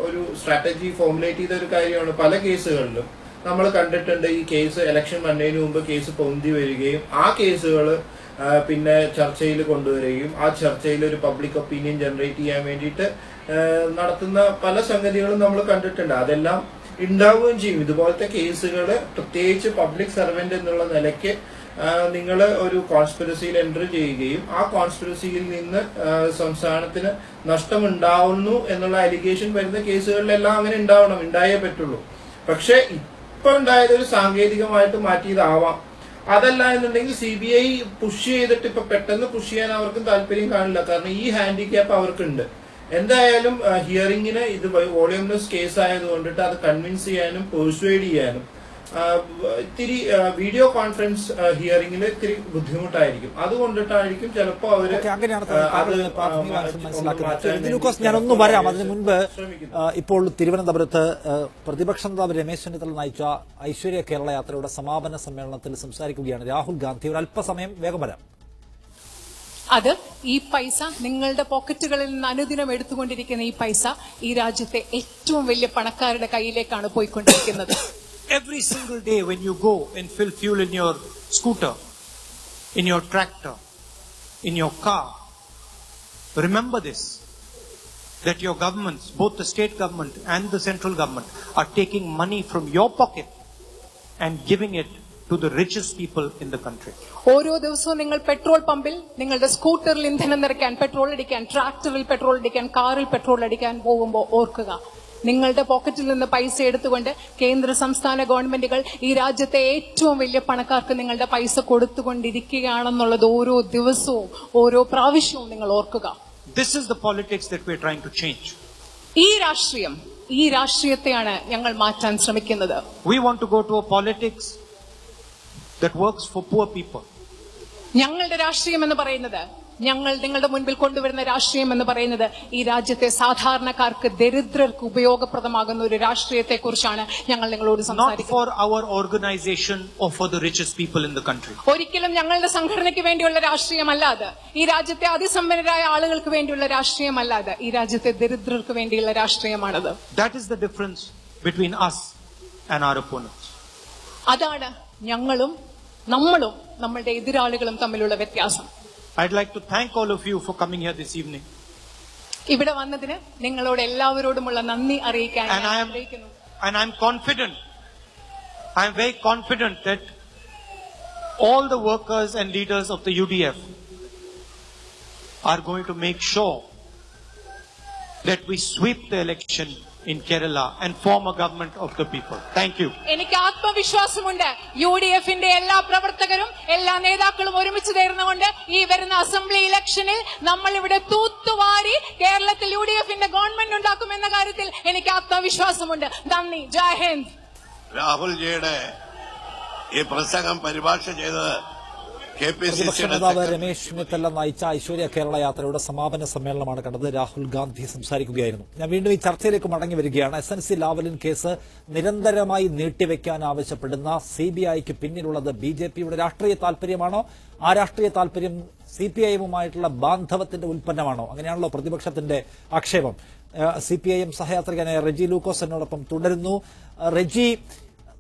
ഒരു സ്ട്രാറ്റജി ഫോർമുലേറ്റ് ചെയ്ത ഒരു കാര്യമാണ്. പല കേസുകളിലും നമ്മൾ കണ്ടിട്ടുണ്ട്, ഈ കേസ് ഇലക്ഷൻ വന്നതിന് മുമ്പ് കേസ് പൊന്തി വരികയും ആ കേസുകൾ പിന്നെ ചർച്ചയിൽ കൊണ്ടുവരികയും ആ ചർച്ചയിൽ ഒരു പബ്ലിക് ഒപ്പീനിയൻ ജനറേറ്റ് ചെയ്യാൻ വേണ്ടിയിട്ട് നടത്തുന്ന പല സംഗതികളും നമ്മൾ കണ്ടിട്ടുണ്ട്. അതെല്ലാം ഉണ്ടാവുകയും ചെയ്യും. ഇതുപോലത്തെ കേസുകൾ പ്രത്യേകിച്ച് പബ്ലിക് സർവന്റ് എന്നുള്ള നിലയ്ക്ക് നിങ്ങൾ ഒരു കോൺസ്പിറസിയിൽ എൻറ്റർ ചെയ്യുകയും ആ കോൺസ്പിറസിയിൽ നിന്ന് സംസ്ഥാനത്തിന് നഷ്ടമുണ്ടാവുന്നു എന്നുള്ള അലിഗേഷൻ വരുന്ന കേസുകളിലെല്ലാം അങ്ങനെ ഉണ്ടാവണം, ഉണ്ടായേ പറ്റുള്ളൂ. പക്ഷെ ഇപ്പൊ ഉണ്ടായത് ഒരു സാങ്കേതികമായിട്ട് മാറ്റിയതാവാം. അതല്ല എന്നുണ്ടെങ്കിൽ CBI പുഷ് ചെയ്തിട്ട് ഇപ്പൊ പെട്ടെന്ന് പുഷ് ചെയ്യാൻ അവർക്കും താല്പര്യം കാണില്ല. കാരണം ഈ ഹാൻഡിക്യാപ്പ് അവർക്കുണ്ട്. എന്തായാലും ഹിയറിംഗിന് ഇത് വോളിയൂമിനസ് കേസ് ആയതുകൊണ്ടിട്ട് അത് കൺവിൻസ് ചെയ്യാനും പെർsuade ചെയ്യാനും ഇത്തിരി വീഡിയോ കോൺഫറൻസ് ഹിയറിംഗിൽ ഇത്തിരി ബുദ്ധിമുട്ടായിരിക്കും. അതുകൊണ്ടിട്ടായിരിക്കും ചിലപ്പോ അവര് ഞാനൊന്ന് വരാം. അതിനു മുൻപ് ഇപ്പോൾ തിരുവനന്തപുരത്ത് പ്രതിപക്ഷ നേതാവ് രമേശ് ചെന്നിത്തല നയിച്ച ഐശ്വര്യ കേരള യാത്രയുടെ സമാപന സമ്മേളനത്തിൽ സംസാരിക്കുകയാണ് രാഹുൽ ഗാന്ധി. ഒരു അല്പസമയം വേഗം വരാം. അത് ഈ പൈസ നിങ്ങളുടെ പോക്കറ്റുകളിൽ നിന്ന് അനുദിനം എടുത്തുകൊണ്ടിരിക്കുന്ന ഈ പൈസ ഈ രാജ്യത്തെ ഏറ്റവും വലിയ പണക്കാരുടെ കയ്യിലേക്കാണ് പോയിക്കൊണ്ടിരിക്കുന്നത്. Every single day when you go and fill fuel in your scooter, in your tractor, in your car, remember this, that your governments, both the state government and the central government, are taking money from your pocket and giving it to the richest people in the country. ഓരോ ദിവസവും നിങ്ങൾ പെട്രോൾ പമ്പിൽ നിങ്ങളുടെ സ്കൂട്ടറിൽ ഇന്ധനം നിറയ്ക്കാൻ, പെട്രോൾ അടിക്കാൻ, ട്രാക്ടറിൽ പെട്രോൾ അടിക്കാൻ, കാറിൽ പെട്രോൾ അടിക്കാൻ പോകുമ്പോൾ ഓർക്കുക, നിങ്ങളുടെ പോക്കറ്റിൽ നിന്ന് പൈസ എടുത്തുകൊണ്ട് കേന്ദ്ര സംസ്ഥാന ഗവൺമെന്റുകൾ ഈ രാജ്യത്തെ ഏറ്റവും വലിയ പണക്കാർക്ക് നിങ്ങളുടെ പൈസ കൊടുത്തുകൊണ്ടിരിക്കുകയാണെന്നുള്ളത് ഓരോ ദിവസവും ഓരോ പ്രാവശ്യവും നിങ്ങൾ ഓർക്കുക. This is the politics that we're trying to change. ഈ രാഷ്ട്രീയത്തെയാണ് ഞങ്ങൾ മാറ്റാൻ ശ്രമിക്കുന്നത്. We want to go to a politics that works for poor people. ഞങ്ങളുടെ രാഷ്ട്രീയം എന്ന് പറയുന്നത്, ഞങ്ങൾ നിങ്ങളുടെ മുൻപിൽ കൊണ്ടുവരുന്ന രാഷ്ട്രീയം എന്ന് പറയുന്നത് ഈ രാജ്യത്തെ സാധാരണക്കാർക്ക്, ദരിദ്രർക്ക് ഉപയോഗപ്രദമാകുന്ന ഒരു രാഷ്ട്രീയത്തെ കുറിച്ചാണ് ഞങ്ങൾ നിങ്ങളോട് Not സംസാരിക്കുന്നത്. for our organization or for the richest people in the country. ഒരിക്കലും ഞങ്ങളുടെ സംഘടനയ്ക്ക് വേണ്ടിയുള്ള രാഷ്ട്രീയമല്ലാതെ, ഈ രാജ്യത്തെ അതിസമ്പന്നരായ ആളുകൾക്ക് വേണ്ടിയുള്ള രാഷ്ട്രീയമല്ലാതെ, ഈ രാജ്യത്തെ ദരിദ്രർക്ക് വേണ്ടിയുള്ള രാഷ്ട്രീയമാണത്. That is the difference between us and our opponents. അതാണ് നമ്മളും നമ്മളുടെ എതിരാളികളും തമ്മിലുള്ള വ്യത്യാസം. I'd like to thank all of you for coming here this evening. ഇവിടെ വന്നതിന് നിങ്ങളോട് എല്ലാവരോടുമുള്ള നന്ദി അറിയിക്കാൻ ഞാൻ And ആഗ്രഹിക്കുന്നു. I'm confident, I'm very confident that all the workers and leaders of the UDF are going to make sure that we sweep the election in Kerala and form a government of the people. Thank you. എനിക്ക് ആത്മവിശ്വാസമുണ്ട്, UDFന്റെ എല്ലാ പ്രവർത്തകരും എല്ലാ നേതാക്കളും ഒരുമിച്ച് ചേർന്നുകൊണ്ട് ഈ വരുന്ന അസംബ്ലി ഇലക്ഷനിൽ നമ്മൾ ഇവിടെ തൂത്തുവാരി കേരളത്തിൽ UDFന്റെ ഗവൺമെന്റ് ഉണ്ടാക്കുമെന്ന കാര്യത്തിൽ എനിക്ക് ആത്മവിശ്വാസമുണ്ട്. നന്ദി. ജയ് ഹിന്ദ്. രാഹുൽജിയുടെ ഈ പ്രസംഗം പരിഭാഷ ചെയ്തത് പ്രതിപക്ഷ നേതാവ് രമേശ് ചെന്നിത്തല നയിച്ച ഐശ്വര്യ കേരള യാത്രയുടെ സമാപന സമ്മേളനമാണ് കണ്ടത്. രാഹുൽ ഗാന്ധി സംസാരിക്കുകയായിരുന്നു. ഞാൻ വീണ്ടും ഈ ചർച്ചയിലേക്ക് മടങ്ങി വരികയാണ്. SNC ലാവലിൻ കേസ് നിരന്തരമായി നീട്ടിവെക്കാൻ ആവശ്യപ്പെടുന്ന CBIക്ക് പിന്നിലുള്ളത് BJPയുടെ രാഷ്ട്രീയ താൽപര്യമാണോ? ആ രാഷ്ട്രീയ താൽപര്യം CPIഎമ്മുമായിട്ടുള്ള ബാന്ധവത്തിന്റെ ഉൽപ്പന്നമാണോ? അങ്ങനെയാണല്ലോ പ്രതിപക്ഷത്തിന്റെ ആക്ഷേപം. CPIഎം സഹയാത്രികനായ റെജി ലൂക്കോസ് എന്നോടൊപ്പം തുടരുന്നു. റെജി,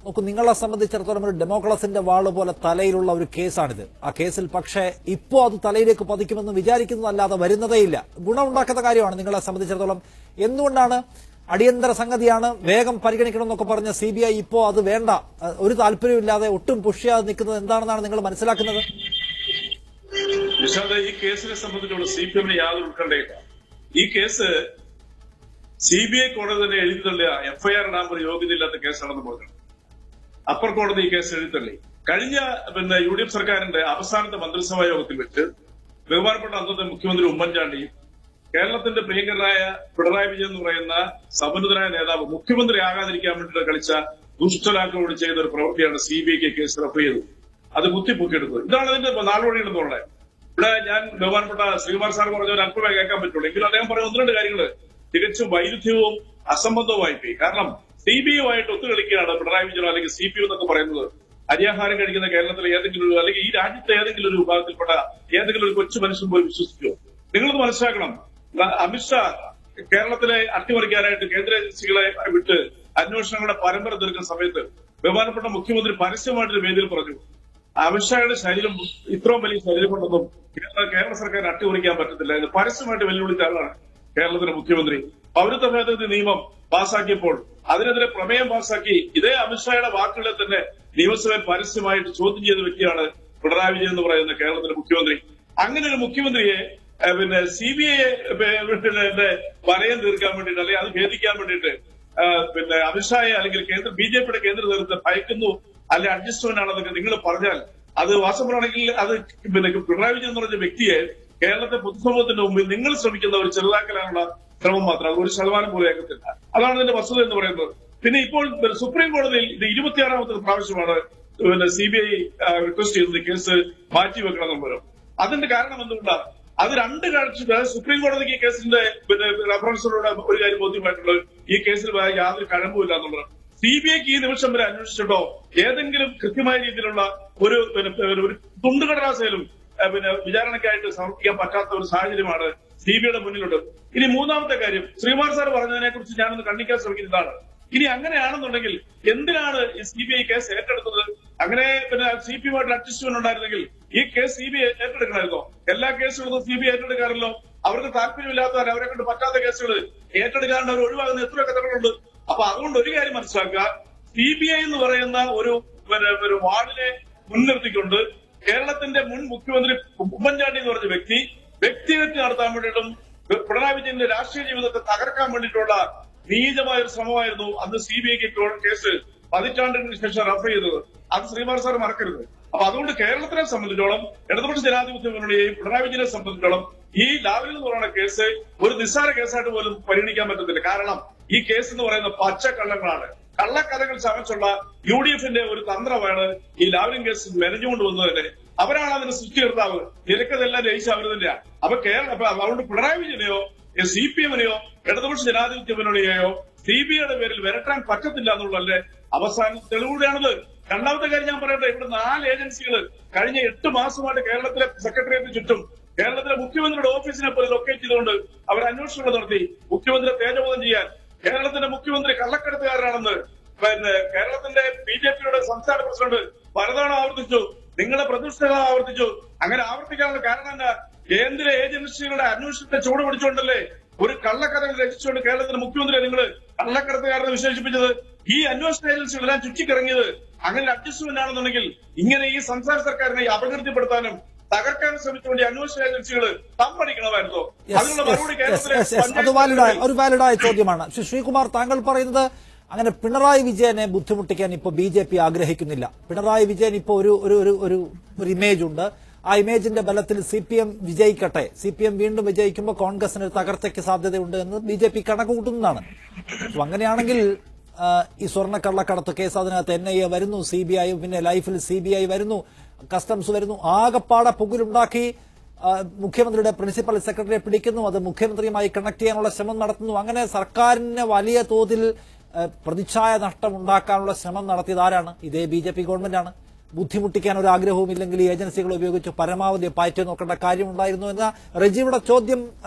നോക്കൂ, നിങ്ങളെ സംബന്ധിച്ചിടത്തോളം ഒരു ഡെമോക്രസിന്റെ വാള് പോലെ തലയിലുള്ള ഒരു കേസാണിത്. ആ കേസിൽ പക്ഷേ ഇപ്പോ അത് തലയിലേക്ക് പതിക്കുമെന്ന് വിചാരിക്കുന്നതല്ലാതെ വരുന്നതേയില്ല. ഗുണമുണ്ടാക്കുന്ന കാര്യമാണ് നിങ്ങളെ സംബന്ധിച്ചിടത്തോളം. എന്തുകൊണ്ടാണ് അടിയന്തര സംഗതിയാണ്, വേഗം പരിഗണിക്കണമെന്നൊക്കെ പറഞ്ഞ CBI ഇപ്പോ അത് വേണ്ട, ഒരു താല്പര്യമില്ലാതെ ഒട്ടും പുഷ് ചെയ്യാതെ നിൽക്കുന്നത് എന്താണെന്നാണ് നിങ്ങൾ മനസ്സിലാക്കുന്നത്? നിഷാദ്, ഈ കേസിനെ സംബന്ധിച്ചുള്ള CPMന് യാതൊരു ഉത്കണ്ഠയില്ല. ഈ കേസ് CBI കോടതി തന്നെ എഴുതി തള്ളിയ FIR ഇടാൻ ഒരു യോഗ്യതയില്ലാത്ത കേസാണെന്ന് പറഞ്ഞു. അപ്പർ കോടതി ഈ കേസ് എഴുതിത്തള്ളി. കഴിഞ്ഞ UDF സർക്കാരിന്റെ അവസാനത്തെ മന്ത്രിസഭാ യോഗത്തിൽ വെച്ച് ബഹുമാനപ്പെട്ട അന്നത്തെ മുഖ്യമന്ത്രി ഉമ്മൻചാണ്ടിയും കേരളത്തിന്റെ പ്രിയങ്കരനായ പിണറായി വിജയൻ എന്ന് പറയുന്ന സമ്പന്നതനായ നേതാവ് മുഖ്യമന്ത്രി ആകാതിരിക്കാൻ വേണ്ടിയിട്ട് കളിച്ച ദുഷ്ടലാക്കോട് ചെയ്ത ഒരു പ്രവൃത്തിയാണ് CBIക്ക് കേസ് റെഫർ ചെയ്തത്. അത് കുത്തിപ്പൊക്കിയെടുത്തത്. ഇതാണ് അതിന്റെ നാൾവഴിയെന്നുള്ളത്. ഇവിടെ ഞാൻ ബഹുമാനപ്പെട്ട ശ്രീകുമാർ സാർ പറഞ്ഞ ഒരു അല്പമേ കേൾക്കാൻ പറ്റുള്ളൂ. എങ്കിലും അദ്ദേഹം പറയുന്ന ഒന്ന് രണ്ട് കാര്യങ്ങൾ തികച്ചും വൈരുദ്ധ്യവും അസംബന്ധവുമായി പോയി. കാരണം CBIയുമായിട്ട് ഒത്തുകളിക്കുകയാണ് പിണറായി വിജയൻ അല്ലെങ്കിൽ CPM എന്നൊക്കെ പറയുന്നത്. അരിയാഹാരം കഴിക്കുന്ന കേരളത്തിലെ ഏതെങ്കിലും ഒരു, അല്ലെങ്കിൽ ഈ രാജ്യത്തെ ഏതെങ്കിലും ഒരു വിഭാഗത്തിൽപ്പെട്ട ഏതെങ്കിലും ഒരു കൊച്ചു മനുഷ്യൻ പോയി വിശ്വസിക്കുമോ? നിങ്ങളത് മനസ്സിലാക്കണം. അമിത്ഷാ കേരളത്തിലെ അട്ടിമറിക്കാനായിട്ട് കേന്ദ്ര ഏജൻസികളെ വിട്ട് അന്വേഷണങ്ങളുടെ പരമ്പര തീർക്കുന്ന സമയത്ത് ബഹുമാനപ്പെട്ട മുഖ്യമന്ത്രി പരസ്യമായിട്ടൊരു വേദിയിൽ പറഞ്ഞു, അമിത്ഷായുടെ ശരീരം ഇത്രയും വലിയ ശരീരം കൊണ്ടൊന്നും കേരള സർക്കാരിന് അട്ടിമറിക്കാൻ പറ്റത്തില്ല എന്ന് പരസ്യമായിട്ട് വെല്ലുവിളിച്ച ആളാണ് കേരളത്തിലെ മുഖ്യമന്ത്രി. പൗരത്വ ഭേദഗതി നിയമം പാസാക്കിയപ്പോൾ അതിനെതിരെ പ്രമേയം പാസാക്കി ഇതേ അമിത്ഷായുടെ വാക്കുകളെ തന്നെ നിയമസഭയിൽ പരസ്യമായിട്ട് ചോദ്യം ചെയ്ത വ്യക്തിയാണ് പിണറായി വിജയൻ എന്ന് പറയുന്ന കേരളത്തിലെ മുഖ്യമന്ത്രി. അങ്ങനെ ഒരു മുഖ്യമന്ത്രിയെ CBIയെ വലയം തീർക്കാൻ വേണ്ടിയിട്ട്, അല്ലെങ്കിൽ അത് ഭേദിക്കാൻ വേണ്ടിയിട്ട് അമിത്ഷായെ അല്ലെങ്കിൽ BJPയുടെ കേന്ദ്ര നേതൃത്വത്തെ ഭയക്കുന്നു, അല്ലെങ്കിൽ അഡ്ജസ്റ്റ്മെന്റ് ആണെന്നൊക്കെ നിങ്ങൾ പറഞ്ഞാൽ അത് വാസ്തവമാണെങ്കിൽ അത് പിണറായി വിജയൻ എന്ന് പറഞ്ഞ വ്യക്തിയെ കേരളത്തെ പൊതുസമൂഹത്തിന്റെ മുമ്പിൽ നിങ്ങൾ ശ്രമിക്കുന്ന ഒരു ചെറുതാക്കലാനുള്ള ശ്രമം മാത്രം. അത് 1% പോലും ഏക്കത്തില്ല. അതാണ് ഇതിന്റെ വസ്തുത എന്ന് പറയുന്നത്. പിന്നെ ഇപ്പോൾ സുപ്രീം കോടതിയിൽ ഇത് 26ാമത്തെ പ്രാവശ്യമാണ് CBI റിക്വസ്റ്റ് ചെയ്തത് കേസ് മാറ്റിവെക്കണമെന്ന് പറയും. അതിന്റെ കാരണം എന്തുകൊണ്ടാണ്? അത് രണ്ട് കാഴ്ച സുപ്രീം കോടതിക്ക് ഈ കേസിന്റെ റഫറൻസിലൂടെ ഒരു കാര്യം ബോധ്യമായിട്ടുള്ളത്, ഈ കേസിൽ യാതൊരു കഴമ്പുമില്ല എന്നുള്ളത്. CBIക്ക് ഈ നിമിഷം വരെ അന്വേഷിച്ചിട്ടോ ഏതെങ്കിലും കൃത്യമായ രീതിയിലുള്ള ഒരു തുണ്ടുകടലാസയിലും വിചാരണയ്ക്കായിട്ട് സമർപ്പിക്കാൻ പറ്റാത്ത ഒരു സാഹചര്യമാണ് CBIയുടെ മുന്നിലുണ്ട്. ഇനി മൂന്നാമത്തെ കാര്യം, ശ്രീകുമാർ സാർ പറഞ്ഞതിനെ കുറിച്ച് ഞാനൊന്ന് കണ്ണിക്കാൻ ശ്രമിക്കുന്നതാണ്. ഇനി അങ്ങനെയാണെന്നുണ്ടെങ്കിൽ എന്തിനാണ് ഈ CBI കേസ് ഏറ്റെടുത്തത്? അങ്ങനെ CPയുമായിട്ട് അഡ്ജസ്റ്റ്മെന്റ് ഉണ്ടായിരുന്നെങ്കിൽ ഈ കേസ് CBI ഏറ്റെടുക്കണമായിരുന്നോ? എല്ലാ കേസുകളും CBI ഏറ്റെടുക്കാറല്ലോ. അവർക്ക് താല്പര്യമില്ലാത്തവർ, അവരെ കൊണ്ട് പറ്റാത്ത കേസുകൾ ഏറ്റെടുക്കാണ്ട് അവർ ഒഴിവാകുന്ന എത്ര കഥകളുണ്ട്. അപ്പൊ അതുകൊണ്ട് ഒരു കാര്യം മനസ്സിലാക്കുക, CBI എന്ന് പറയുന്ന ഒരു വാർഡിനെ മുൻനിർത്തിക്കൊണ്ട് കേരളത്തിന്റെ മുൻ മുഖ്യമന്ത്രി ഉമ്മൻചാണ്ടി എന്ന് പറഞ്ഞ വ്യക്തിഹത്യ നടത്താൻ വേണ്ടിയിട്ടും പിണറായി വിജയന്റെ രാഷ്ട്രീയ ജീവിതത്തെ തകർക്കാൻ വേണ്ടിയിട്ടുള്ള നീചമായ ഒരു ശ്രമമായിരുന്നു അന്ന് CBIക്ക് കേസ് പതിറ്റാണ്ടിന് ശേഷം റഫർ ചെയ്തത്. അത് ശ്രീമാൻ സാർ മറക്കരുത്. അപ്പൊ അതുകൊണ്ട് കേരളത്തിനെ സംബന്ധിച്ചോളം ഇടതുപക്ഷ ജനാധിപത്യ മുന്നണിയെയും പിണറായി വിജയനെ സംബന്ധിച്ചോളം ഈ ലാവ്ലിൻ എന്ന് പറയുന്ന കേസ് ഒരു നിസ്സാര കേസായിട്ട് പോലും പരിഗണിക്കാൻ പറ്റത്തില്ല. കാരണം ഈ കേസ് എന്ന് പറയുന്ന പച്ചക്കള്ളങ്ങളാണ്. കള്ളക്കഥകൾ ചമച്ചുള്ള UDFന്റെ ഒരു തന്ത്രമാണ് ഈ ലാവ്ലിൻ കേസ് മെനഞ്ഞുകൊണ്ട് വന്നതന്നെ. അവരാണ് അതിന് സൃഷ്ടികർത്താവ്. നിരക്കതെല്ലാം ജയിച്ച അവർ തന്നെയാണ്. അപ്പൊ അതുകൊണ്ട് പിണറായി വിജയനെയോ CPMനെയോ ഇടതുപക്ഷ ജനാധിപത്യ മുന്നണിയെയോ CBIയുടെ പേരിൽ വരട്ടാൻ പറ്റത്തില്ല എന്നുള്ളതല്ലേ അവസാന തെളിവുകൂടിയാണത്. രണ്ടാമത്തെ കാര്യം ഞാൻ പറയട്ടെ, ഇവിടെ 4 ഏജൻസികൾ കഴിഞ്ഞ 8 മാസമായിട്ട് കേരളത്തിലെ സെക്രട്ടേറിയറ്റിന് ചുറ്റും കേരളത്തിലെ മുഖ്യമന്ത്രിയുടെ ഓഫീസിനെ പോലെ ലൊക്കേറ്റ് ചെയ്തുകൊണ്ട് അവർ അന്വേഷണങ്ങൾ നടത്തി മുഖ്യമന്ത്രിയെ തേജോവധം ചെയ്യാൻ. കേരളത്തിന്റെ മുഖ്യമന്ത്രി കള്ളക്കടത്തുകാരനാണെന്ന് കേരളത്തിന്റെ BJPയുടെ സംസ്ഥാന പ്രസിഡന്റ് പലതവണ ആവർത്തിച്ചു. നിങ്ങളെ പ്രതിഷ്ഠകൾ ആവർത്തിച്ചു. അങ്ങനെ ആവർത്തിക്കാനുള്ള കാരണം എന്താ? കേന്ദ്ര ഏജൻസികളുടെ അന്വേഷണത്തെ ചൂട് പിടിച്ചുകൊണ്ടല്ലേ ഒരു കള്ളക്കഥ രചിച്ചുകൊണ്ട് കേരളത്തിന്റെ മുഖ്യമന്ത്രിയെ നിങ്ങൾ കള്ളക്കടത്തുകാരനെ വിശേഷിപ്പിച്ചത്. ഈ അന്വേഷണ ഏജൻസികളെല്ലാം ചുറ്റിക്കിറങ്ങിയത് അങ്ങനെ അഡ്ജസ്റ്റ്മെന്റ് ആണെന്നുണ്ടെങ്കിൽ ഇങ്ങനെ ഈ സംസ്ഥാന സർക്കാരിനെ അപകീർത്തിപ്പെടുത്താനും തകർക്കാൻ ശ്രമിച്ചുകൊണ്ട് അന്വേഷണ ഏജൻസികൾ തമ്പടിക്കണമായിരുന്നോ? അതിനുള്ള മറുപടി ഒരു വാലിഡായ ചോദ്യമാണ്. ശ്രീകുമാർ, താങ്കൾ പറയുന്നത് അങ്ങനെ പിണറായി വിജയനെ ബുദ്ധിമുട്ടിക്കാൻ ഇപ്പൊ BJP ആഗ്രഹിക്കുന്നില്ല. പിണറായി വിജയൻ ഇപ്പൊ ഒരു ഇമേജ് ഉണ്ട്. ആ ഇമേജിന്റെ ബലത്തിൽ CPM വിജയിക്കട്ടെ, CPM വീണ്ടും വിജയിക്കുമ്പോൾ കോൺഗ്രസിന് ഒരു തകർച്ചയ്ക്ക് സാധ്യതയുണ്ട് എന്ന് BJP കണക്കുകൂട്ടുന്നതാണ്. അങ്ങനെയാണെങ്കിൽ ഈ സ്വർണ്ണക്കള്ളക്കടത്ത് കേസ് അതിനകത്ത് NIA വരുന്നു, CBI, പിന്നെ ലൈഫിൽ CBI വരുന്നു, കസ്റ്റംസ് വരുന്നു, ആകപ്പാടെ പുകിലുണ്ടാക്കി മുഖ്യമന്ത്രിയുടെ പ്രിൻസിപ്പൽ സെക്രട്ടറിയെ പിടിക്കുന്നു, അത് മുഖ്യമന്ത്രിയുമായി കണക്ട് ചെയ്യാനുള്ള ശ്രമം നടത്തുന്നു. അങ്ങനെ സർക്കാരിന് വലിയ തോതിൽ പ്രതിച്ഛായ നഷ്ടം ഉണ്ടാക്കാനുള്ള ശ്രമം നടത്തിയത് ആരാണ്? ഇതേ BJP ഗവൺമെന്റാണ്. ബുദ്ധിമുട്ടിക്കാൻ ഒരു ആഗ്രഹവും ഇല്ലെങ്കിൽ ഈ ഏജൻസികൾ ഉപയോഗിച്ച് പരമാവധി പാറ്റി നോക്കേണ്ട കാര്യമുണ്ടായിരുന്നു എന്ന റെജിയുടെ ചോദ്യം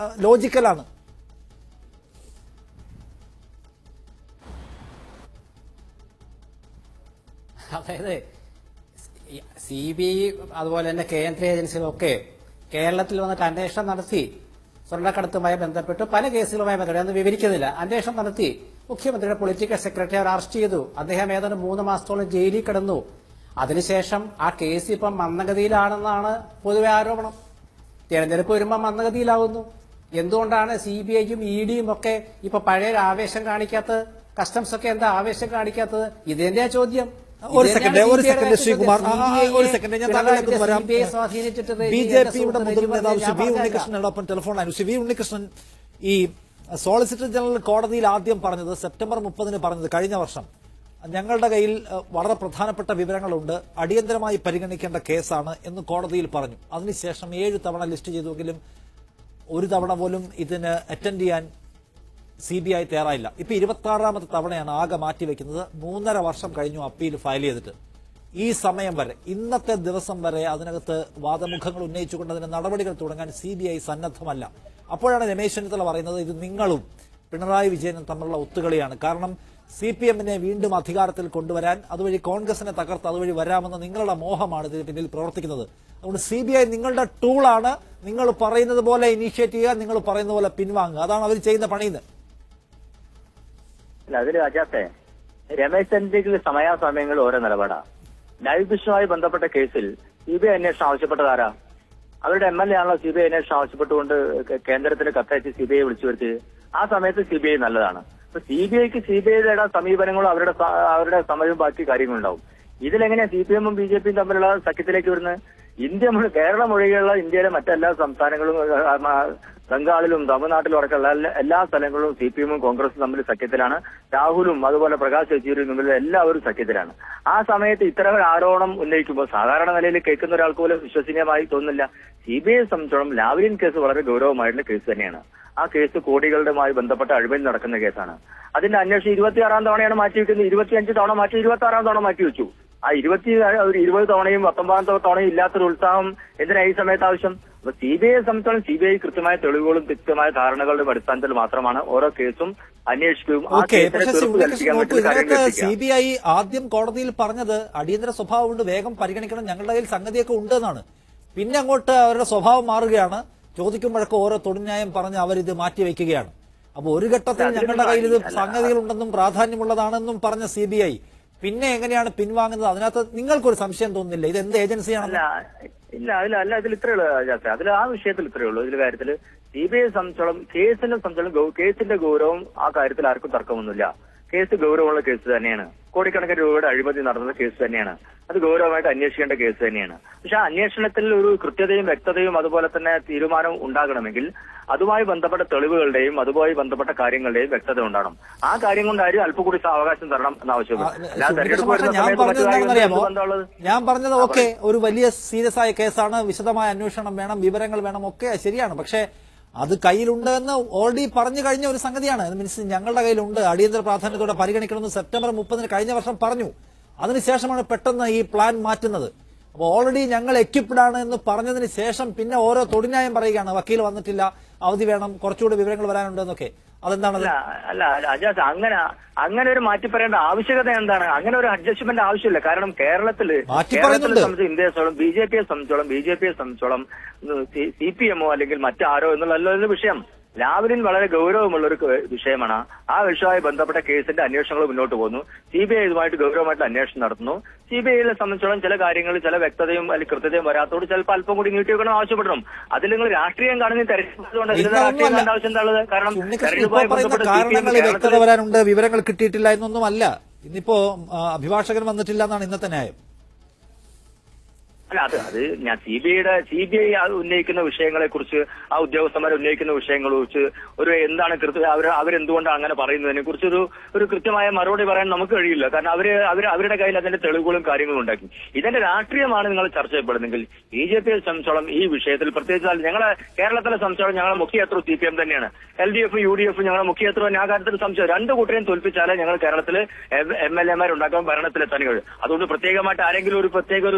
ലോജിക്കലാണ്. അതായത് CBI അതുപോലെ തന്നെ കേന്ദ്ര ഏജൻസികളൊക്കെ കേരളത്തിൽ വന്നിട്ട് അന്വേഷണം നടത്തി സ്വർണ്ണക്കടത്തുമായി ബന്ധപ്പെട്ട് പല കേസുകളുമായി ബന്ധപ്പെട്ട് അന്ന് വിവരിക്കുന്നില്ല. അന്വേഷണം നടത്തി മുഖ്യമന്ത്രിയുടെ പൊളിറ്റിക്കൽ സെക്രട്ടറി അവർ അറസ്റ്റ് ചെയ്തു. അദ്ദേഹം ഏതാണ്ട് 3 മാസത്തോളം ജയിലിൽ കിടന്നു. അതിനുശേഷം ആ കേസ് ഇപ്പം മന്ദഗതിയിലാണെന്നാണ് പൊതുവെ ആരോപണം. തെരഞ്ഞെടുപ്പ് വരുമ്പോൾ മന്ദഗതിയിലാവുന്നു. എന്തുകൊണ്ടാണ് CBIയും EDയും ഒക്കെ ഇപ്പൊ പഴയ ആവേശം കാണിക്കാത്തത്? കസ്റ്റംസ് ഒക്കെ എന്താ ആവേശം കാണിക്കാത്തത്? ഇതെന്താ ചോദ്യം? ഒരു സെക്കൻഡ് ശ്രീകുമാർ, ഒരു സെക്കൻഡ് ഞാൻ താങ്കളിലേക്ക് വരാം. BJPയുടെ മുതിർന്ന നേതാവ് ശ്രീ വി ഉണ്ണികൃഷ്ണനോടൊപ്പം ടെലിഫോണിലാണ്. ശ്രീ വി ഉണ്ണികൃഷ്ണൻ, ഈ സോളിസിറ്റർ ജനറൽ കോടതിയിൽ ആദ്യം പറഞ്ഞത് സെപ്റ്റംബർ 30 പറഞ്ഞത് കഴിഞ്ഞ വർഷം ഞങ്ങളുടെ കയ്യിൽ വളരെ പ്രധാനപ്പെട്ട വിവരങ്ങളുണ്ട്, അടിയന്തരമായി പരിഗണിക്കേണ്ട കേസാണ് എന്ന് കോടതിയിൽ പറഞ്ഞു. അതിനുശേഷം 7 തവണ ലിസ്റ്റ് ചെയ്തുവെങ്കിലും ഒരു തവണ പോലും ഇതിന് അറ്റൻഡ് ചെയ്യാൻ CBI തയ്യാറായില്ല. ഇപ്പൊ 26ാമത്തെ തവണയാണ് ആകെ മാറ്റിവെക്കുന്നത്. 3.5 വർഷം കഴിഞ്ഞു അപ്പീൽ ഫയൽ ചെയ്തിട്ട്. ഈ സമയം വരെ, ഇന്നത്തെ ദിവസം വരെ അതിനകത്ത് വാദമുഖങ്ങൾ ഉന്നയിച്ചുകൊണ്ട് അതിന് നടപടികൾ തുടങ്ങാൻ CBI സന്നദ്ധമല്ല. അപ്പോഴാണ് രമേശ് ചെന്നിത്തല പറയുന്നത് ഇത് നിങ്ങളും പിണറായി വിജയനും തമ്മിലുള്ള ഒത്തുകളിയാണ്. കാരണം CPMനെ വീണ്ടും അധികാരത്തിൽ കൊണ്ടുവരാൻ, അതുവഴി കോൺഗ്രസിനെ തകർത്ത് അതുവഴി വരാമെന്ന നിങ്ങളുടെ മോഹമാണ് ഇതിന് പിന്നിൽ പ്രവർത്തിക്കുന്നത്. അതുകൊണ്ട് CBI നിങ്ങളുടെ ടൂളാണ്. നിങ്ങൾ പറയുന്നത് പോലെ ഇനീഷ്യേറ്റ് ചെയ്യുക, നിങ്ങൾ പറയുന്ന പോലെ പിൻവാങ്ങുക. അതാണ് അവർ ചെയ്യുന്ന പണിയുന്നത്. അല്ല, അതിൽ അജാത്തെ രമേശ് ചെന്നിത്തലയ്ക്ക് സമയാസമയങ്ങളിൽ ഓരോ നിലപാടാണ്. ലൈഫ് മിഷനുമായി ബന്ധപ്പെട്ട കേസിൽ CBI അന്വേഷണം ആവശ്യപ്പെട്ടതാരാ? അവരുടെ MLA ആണല്ലോ CBI അന്വേഷണം ആവശ്യപ്പെട്ടുകൊണ്ട് കേന്ദ്രത്തിന് കത്തയച്ച് CBI വിളിച്ചു വരുത്തിയത്. ആ സമയത്ത് CBI നല്ലതാണ്. അപ്പൊ CBIക്ക് CBIയുടെ സമീപനങ്ങളും അവരുടെ സമയവും ബാക്കി കാര്യങ്ങളുണ്ടാവും. ഇതിലെങ്ങനെയാ CPMഉം BJPയും തമ്മിലുള്ള സഖ്യത്തിലേക്ക് വരുന്നത്? കേരളം ഒഴികെയുള്ള ഇന്ത്യയിലെ മറ്റെല്ലാ സംസ്ഥാനങ്ങളും ബംഗാളിലും തമിഴ്നാട്ടിലും അടക്കമുള്ള എല്ലാ സ്ഥലങ്ങളിലും CPMഉം കോൺഗ്രസും തമ്മിൽ സഖ്യത്തിലാണ്. രാഹുലും അതുപോലെ പ്രകാശ് യെച്ചൂരിയും തമ്മിൽ എല്ലാവരും സഖ്യത്തിലാണ്. ആ സമയത്ത് ഇത്തരം ആരോപണം ഉന്നയിക്കുമ്പോൾ സാധാരണ നിലയിൽ കേൾക്കുന്ന ഒരാൾക്ക് പോലും വിശ്വസനീയമായി തോന്നുന്നില്ല. CBIയെ സംബന്ധിച്ചോളം ലാവ്ലിൻ കേസ് വളരെ ഗൗരവമായിട്ടുള്ള കേസ് തന്നെയാണ്. ആ കേസ് കോടികളുടെയുമായി ബന്ധപ്പെട്ട അഴിമതി നടക്കുന്ന കേസാണ്. അതിന്റെ അന്വേഷണം 26ാം തവണയാണ് മാറ്റിവെക്കുന്നത്. 25 തവണ മാറ്റി 26ാം തവണ മാറ്റിവെച്ചു. ആ 20 തവണയും 19 തവണയും ഇല്ലാത്തൊരു ഉത്സാഹം എന്തിനാ ഈ സമയത്ത് ആവശ്യം? അപ്പൊ CBIയെ സംബന്ധിച്ചോളം CBI കൃത്യമായ തെളിവുകളും കൃത്യമായ ധാരണകളുടെ അടിസ്ഥാനത്തിൽ മാത്രമാണ് ഓരോ കേസും അന്വേഷിക്കുകയും CBI ആദ്യം കോടതിയിൽ പറഞ്ഞത് അടിയന്തര സ്വഭാവം കൊണ്ട് വേഗം പരിഗണിക്കണം, ഞങ്ങളുടെ കയ്യിൽ സംഗതിയൊക്കെ ഉണ്ടെന്നാണ്. പിന്നെ അങ്ങോട്ട് അവരുടെ സ്വഭാവം മാറുകയാണ്. ചോദിക്കുമ്പോഴൊക്കെ ഓരോ തൊടുന്യായം പറഞ്ഞ് അവരിത് മാറ്റിവെക്കുകയാണ്. അപ്പൊ ഒരു ഘട്ടത്തിൽ ഞങ്ങളുടെ കയ്യിൽ ഇത് സംഗതികളുണ്ടെന്നും പ്രാധാന്യമുള്ളതാണെന്നും പറഞ്ഞ CBI പിന്നെ എങ്ങനെയാണ് പിൻവാങ്ങുന്നത്? അതിനകത്ത് നിങ്ങൾക്കൊരു സംശയം തോന്നുന്നില്ല ഇത് എന്ത് ഏജൻസിയാണല്ല? ഇല്ല, ഇതിൽ ഇത്രയേ ഉള്ളൂ. അതിൽ ആ വിഷയത്തിൽ ഇത്രയേ ഉള്ളൂ. ഇതിൽ കാര്യത്തിൽ CBI സംബന്ധിച്ചോളം കേസിനെ സംബന്ധിച്ചോളം കേസിന്റെ ഗൗരവം ആ കാര്യത്തിൽ ആർക്കും തർക്കമൊന്നുമില്ല. കേസ് ഗൗരവമുള്ള കേസ് തന്നെയാണ്. കോടിക്കണക്കിന് രൂപയുടെ അഴിമതി നടന്ന കേസ് തന്നെയാണ്. അത് ഗൗരവമായിട്ട് അന്വേഷിക്കേണ്ട കേസ് തന്നെയാണ്. പക്ഷെ ആ അന്വേഷണത്തിൽ ഒരു കൃത്യതയും വ്യക്തതയും അതുപോലെ തന്നെ തീരുമാനവും ഉണ്ടാകണമെങ്കിൽ അതുമായി ബന്ധപ്പെട്ട തെളിവുകളുടെയും അതുമായി ബന്ധപ്പെട്ട കാര്യങ്ങളുടെയും വ്യക്തത ഉണ്ടാകണം. ആ കാര്യം കൊണ്ട് ആരും അല്പം കൂടി അവകാശം തരണം എന്നാവശ്യപ്പെട്ടു. ഞാൻ പറഞ്ഞത് ഓക്കെ, ഒരു വലിയ സീരിയസ് ആയ കേസാണ്, വിശദമായ അന്വേഷണം വേണം, വിവരങ്ങൾ വേണം, ഒക്കെ ശരിയാണ്. പക്ഷേ അത് കയ്യിലുണ്ട് എന്ന് ഓൾറെഡി പറഞ്ഞു കഴിഞ്ഞ ഒരു സംഗതിയാണ്. മീൻസ് ഞങ്ങളുടെ കയ്യിലുണ്ട്, അടിയന്തര പ്രാധാന്യത്തോടെ പരിഗണിക്കണമെന്ന് സെപ്റ്റംബർ 30 കഴിഞ്ഞ വർഷം പറഞ്ഞു. അതിനുശേഷമാണ് പെട്ടെന്ന് ഈ പ്ലാൻ മാറ്റുന്നത്. അപ്പോൾ ഓൾറെഡി ഞങ്ങൾ എക്യുപ്ഡ് ആണ് എന്ന് പറഞ്ഞതിന് ശേഷം പിന്നെ ഓരോ തൊടിന്യായം പറയുകയാണ്, വക്കീൽ വന്നിട്ടില്ല, അവധി വേണം, കുറച്ചുകൂടി വിവരങ്ങൾ വരാനുണ്ട് എന്നൊക്കെ. അതെന്താണ്? അല്ല അജാസ്, അങ്ങനെ ഒരു മാറ്റി പറയേണ്ട ആവശ്യകത എന്താണ്? അങ്ങനെ ഒരു അഡ്ജസ്റ്റ്മെന്റ് ആവശ്യമില്ല. കാരണം കേരളത്തിലെ സംബന്ധിച്ച് ഇന്ത്യയെ സംബന്ധിച്ചോളം ബി ജെ പിയെ സംബന്ധിച്ചോളം CPM-ഓ അല്ലെങ്കിൽ മറ്റാരോ എന്നുള്ള വിഷയം ലാവ്ലിൻ വളരെ ഗൗരവമുള്ള ഒരു വിഷയമാണ്. ആ വിഷയവുമായി ബന്ധപ്പെട്ട കേസിന്റെ അന്വേഷണങ്ങൾ മുന്നോട്ട് പോകുന്നു. CBI ഇതുമായിട്ട് ഗൗരവമായിട്ടുള്ള അന്വേഷണം നടത്തുന്നു. CBI-യെ സംബന്ധിച്ചോളം ചില കാര്യങ്ങളിൽ ചില വ്യക്തതയും അല്ലെങ്കിൽ കൃത്യതയും വരാത്തോട് ചിലപ്പോൾ അല്പം കൂടി നീട്ടി വെക്കണം ആവശ്യപ്പെടണം. അതിൽ നിങ്ങൾ രാഷ്ട്രീയം കാണുന്ന തെരഞ്ഞെടുപ്പുകൊണ്ട് രാഷ്ട്രീയം കാണേണ്ട ആവശ്യം എന്താണുള്ളത്? കാരണം തെരഞ്ഞെടുപ്പുമായി ബന്ധപ്പെട്ട വ്യക്തത വരാനുണ്ട്, വിവരങ്ങൾ കിട്ടിയിട്ടില്ല എന്നൊന്നുമല്ല. ഇന്നിപ്പോ അഭിഭാഷകൻ വന്നിട്ടില്ല എന്നാണ് ഇന്നത്തെ ന്യായം. അല്ല, അത് ഞാൻ CBI ഉന്നയിക്കുന്ന വിഷയങ്ങളെ കുറിച്ച്, ആ ഉദ്യോഗസ്ഥന്മാർ ഉന്നയിക്കുന്ന വിഷയങ്ങളെ കുറിച്ച് ഒരു എന്താണ് അവരെന്തുകൊണ്ടാണ് അങ്ങനെ പറയുന്നതിനെ കുറിച്ച് ഒരു കൃത്യമായ മറുപടി പറയാൻ നമുക്ക് കഴിയില്ല. കാരണം അവരുടെ കയ്യിൽ അതിന്റെ തെളിവുകളും കാര്യങ്ങളും ഉണ്ടാക്കി. ഇതിന്റെ രാഷ്ട്രീയമാണ് നിങ്ങൾ ചർച്ച ചെയ്യപ്പെടുന്നെങ്കിൽ BJPയെ സംബന്ധിച്ചോളം ഈ വിഷയത്തിൽ പ്രത്യേകിച്ച് ഞങ്ങളെ കേരളത്തിലെ സംബന്ധിച്ചോളം ഞങ്ങളെ മുഖ്യ ശത്രു CPM തന്നെയാണ്. LDF UDF ഞങ്ങളെ മുഖ്യ ശത്രു. ആ കാര്യത്തിൽ സംശയം രണ്ടു കൂട്ടരെയും തോൽപ്പിച്ചാലേ ഞങ്ങൾ കേരളത്തിൽ MLA-മാർ ഉണ്ടാക്കാൻ ഭരണത്തിലെത്താൻ കഴിയും. അതുകൊണ്ട് പ്രത്യേകമായിട്ട് ആരെങ്കിലും ഒരു